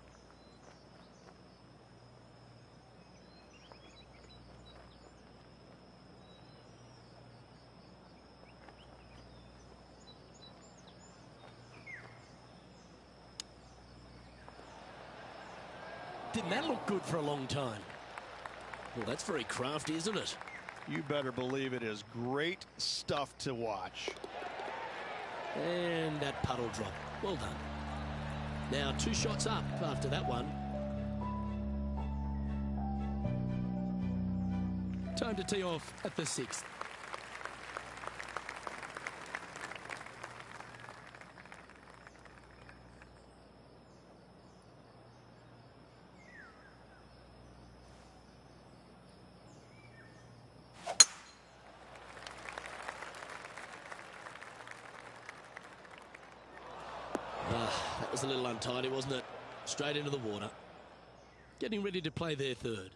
Didn't that look good for a long time? Well, that's very crafty, isn't it? You better believe it is great stuff to watch. And that putt will drop. Well done. Now 2 shots up after that one. Time to tee off at the 6th. That was a little untidy, wasn't it? Straight into the water. Getting ready to play their third.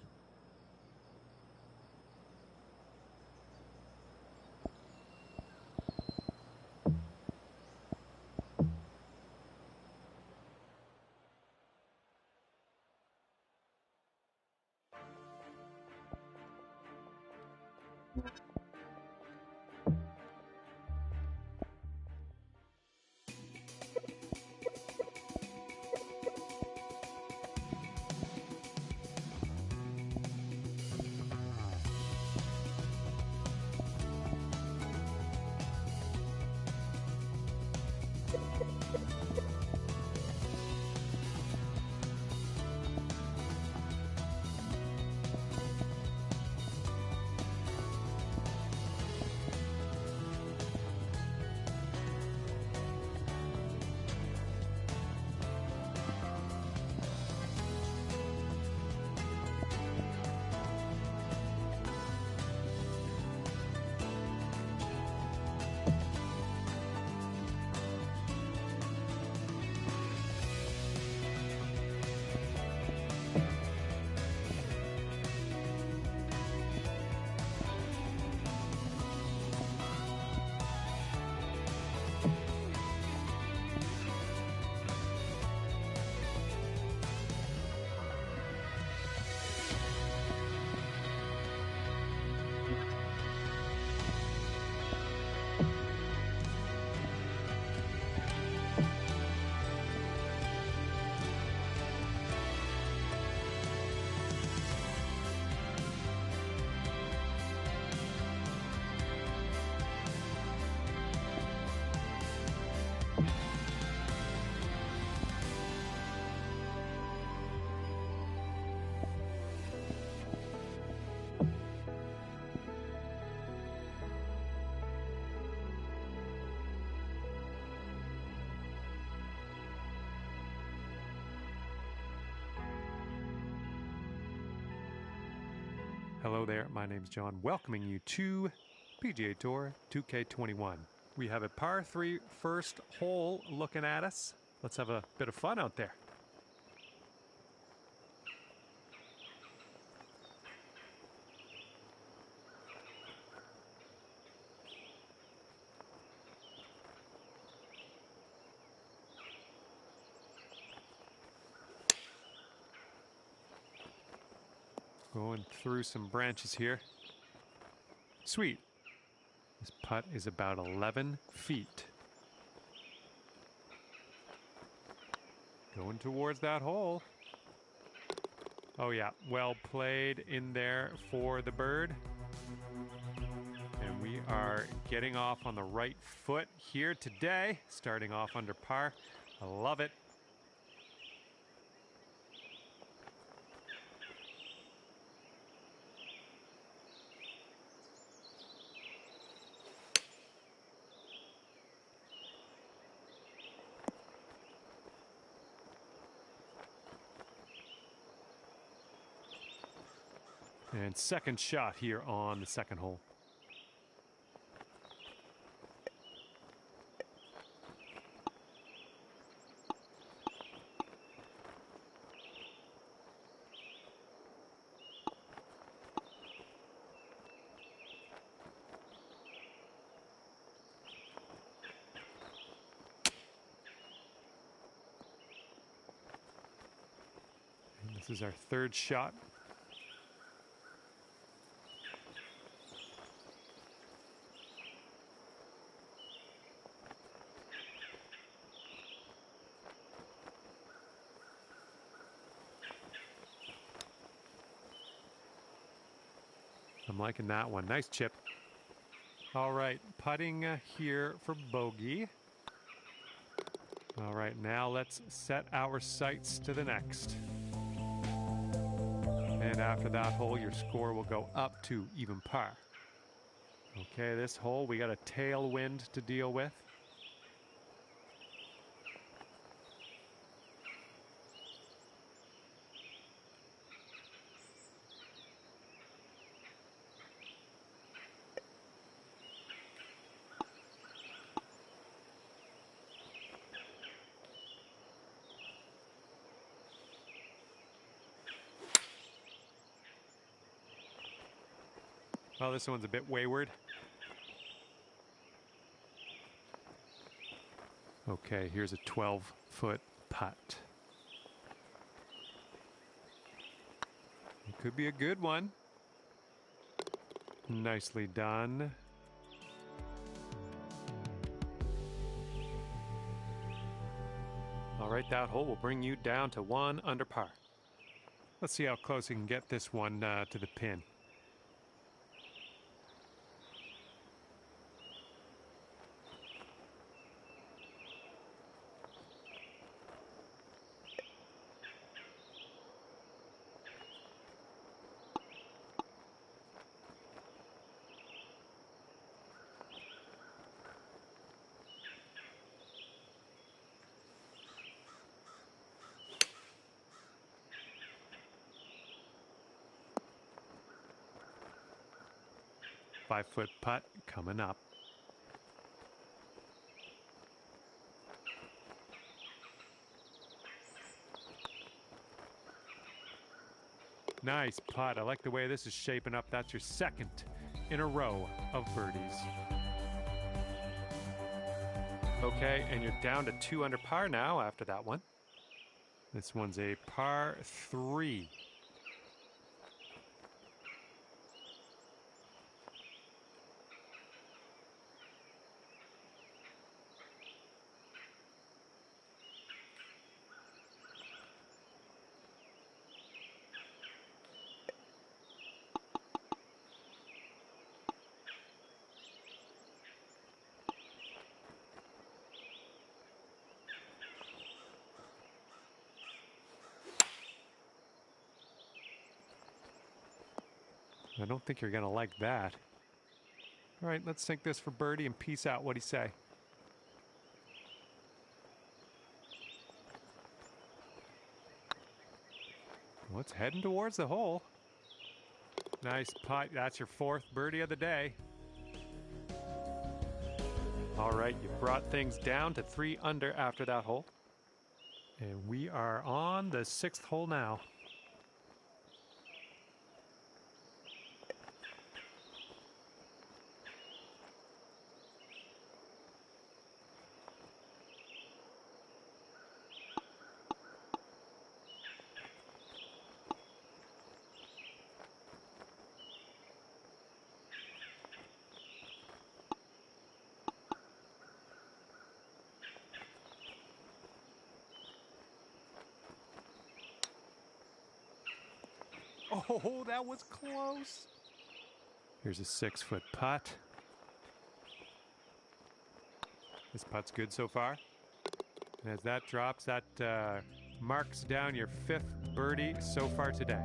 Hello there, my name's John, welcoming you to PGA Tour 2K21. We have a par 3 first hole looking at us. Let's have a bit of fun out there. Going through some branches here. Sweet. This putt is about 11 feet. Going towards that hole. Oh, yeah. Well played in there for the bird. And we are getting off on the right foot here today, starting off under par. I love it. And second shot here on the second hole. And this is our third shot. I'm liking that one. Nice chip. All right, putting here for bogey. All right, now let's set our sights to the next. And after that hole, your score will go up to even par. Okay, this hole, we got a tailwind to deal with. Well, this one's a bit wayward. Okay, here's a 12-foot putt. It could be a good one. Nicely done. All right, that hole will bring you down to 1 under par. Let's see how close you can get this one to the pin. Five-foot putt coming up. Nice putt. I like the way this is shaping up. That's your second in a row of birdies. Okay, and you're down to 2 under par now after that one. This one's a par 3. I don't think you're going to like that. All right, let's sink this for birdie and peace out. What'd he say? Well, it's heading towards the hole. Nice putt. That's your 4th birdie of the day. All right, you brought things down to 3 under after that hole. And we are on the 6th hole now. Oh, that was close. Here's a 6-foot putt. This putt's good so far. And as that drops, that marks down your 5th birdie so far today.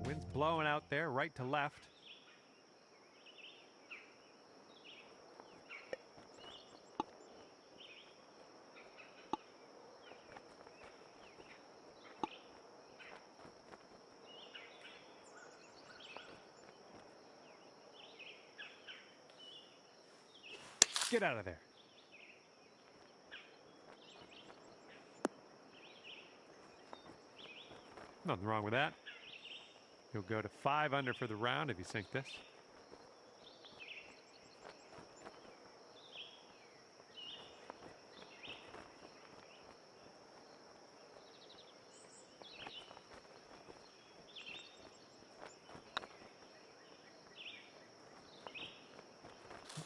Wind's blowing out there, right to left. Get out of there. Nothing wrong with that. He'll go to 5 under for the round if you sink this.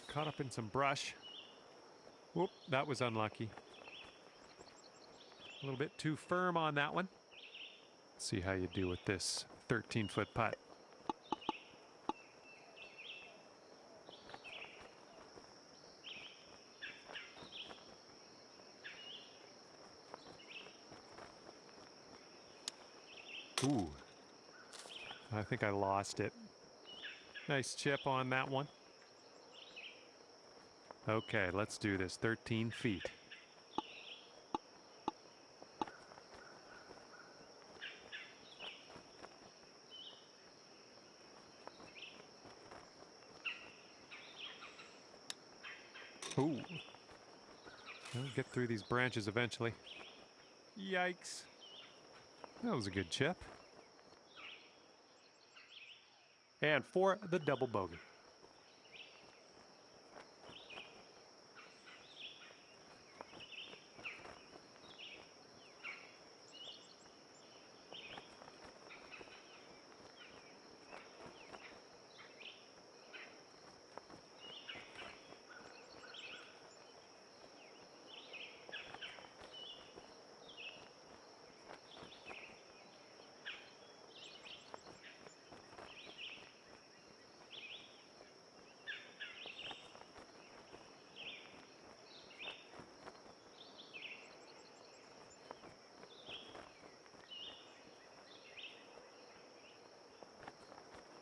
Caught up in some brush. Whoop, that was unlucky. A little bit too firm on that one. See how you do with this 13-foot putt. Ooh, I think I lost it. Nice chip on that one. Okay, let's do this. 13 feet. Ooh. I'll get through these branches eventually. Yikes. That was a good chip. And for the double bogey.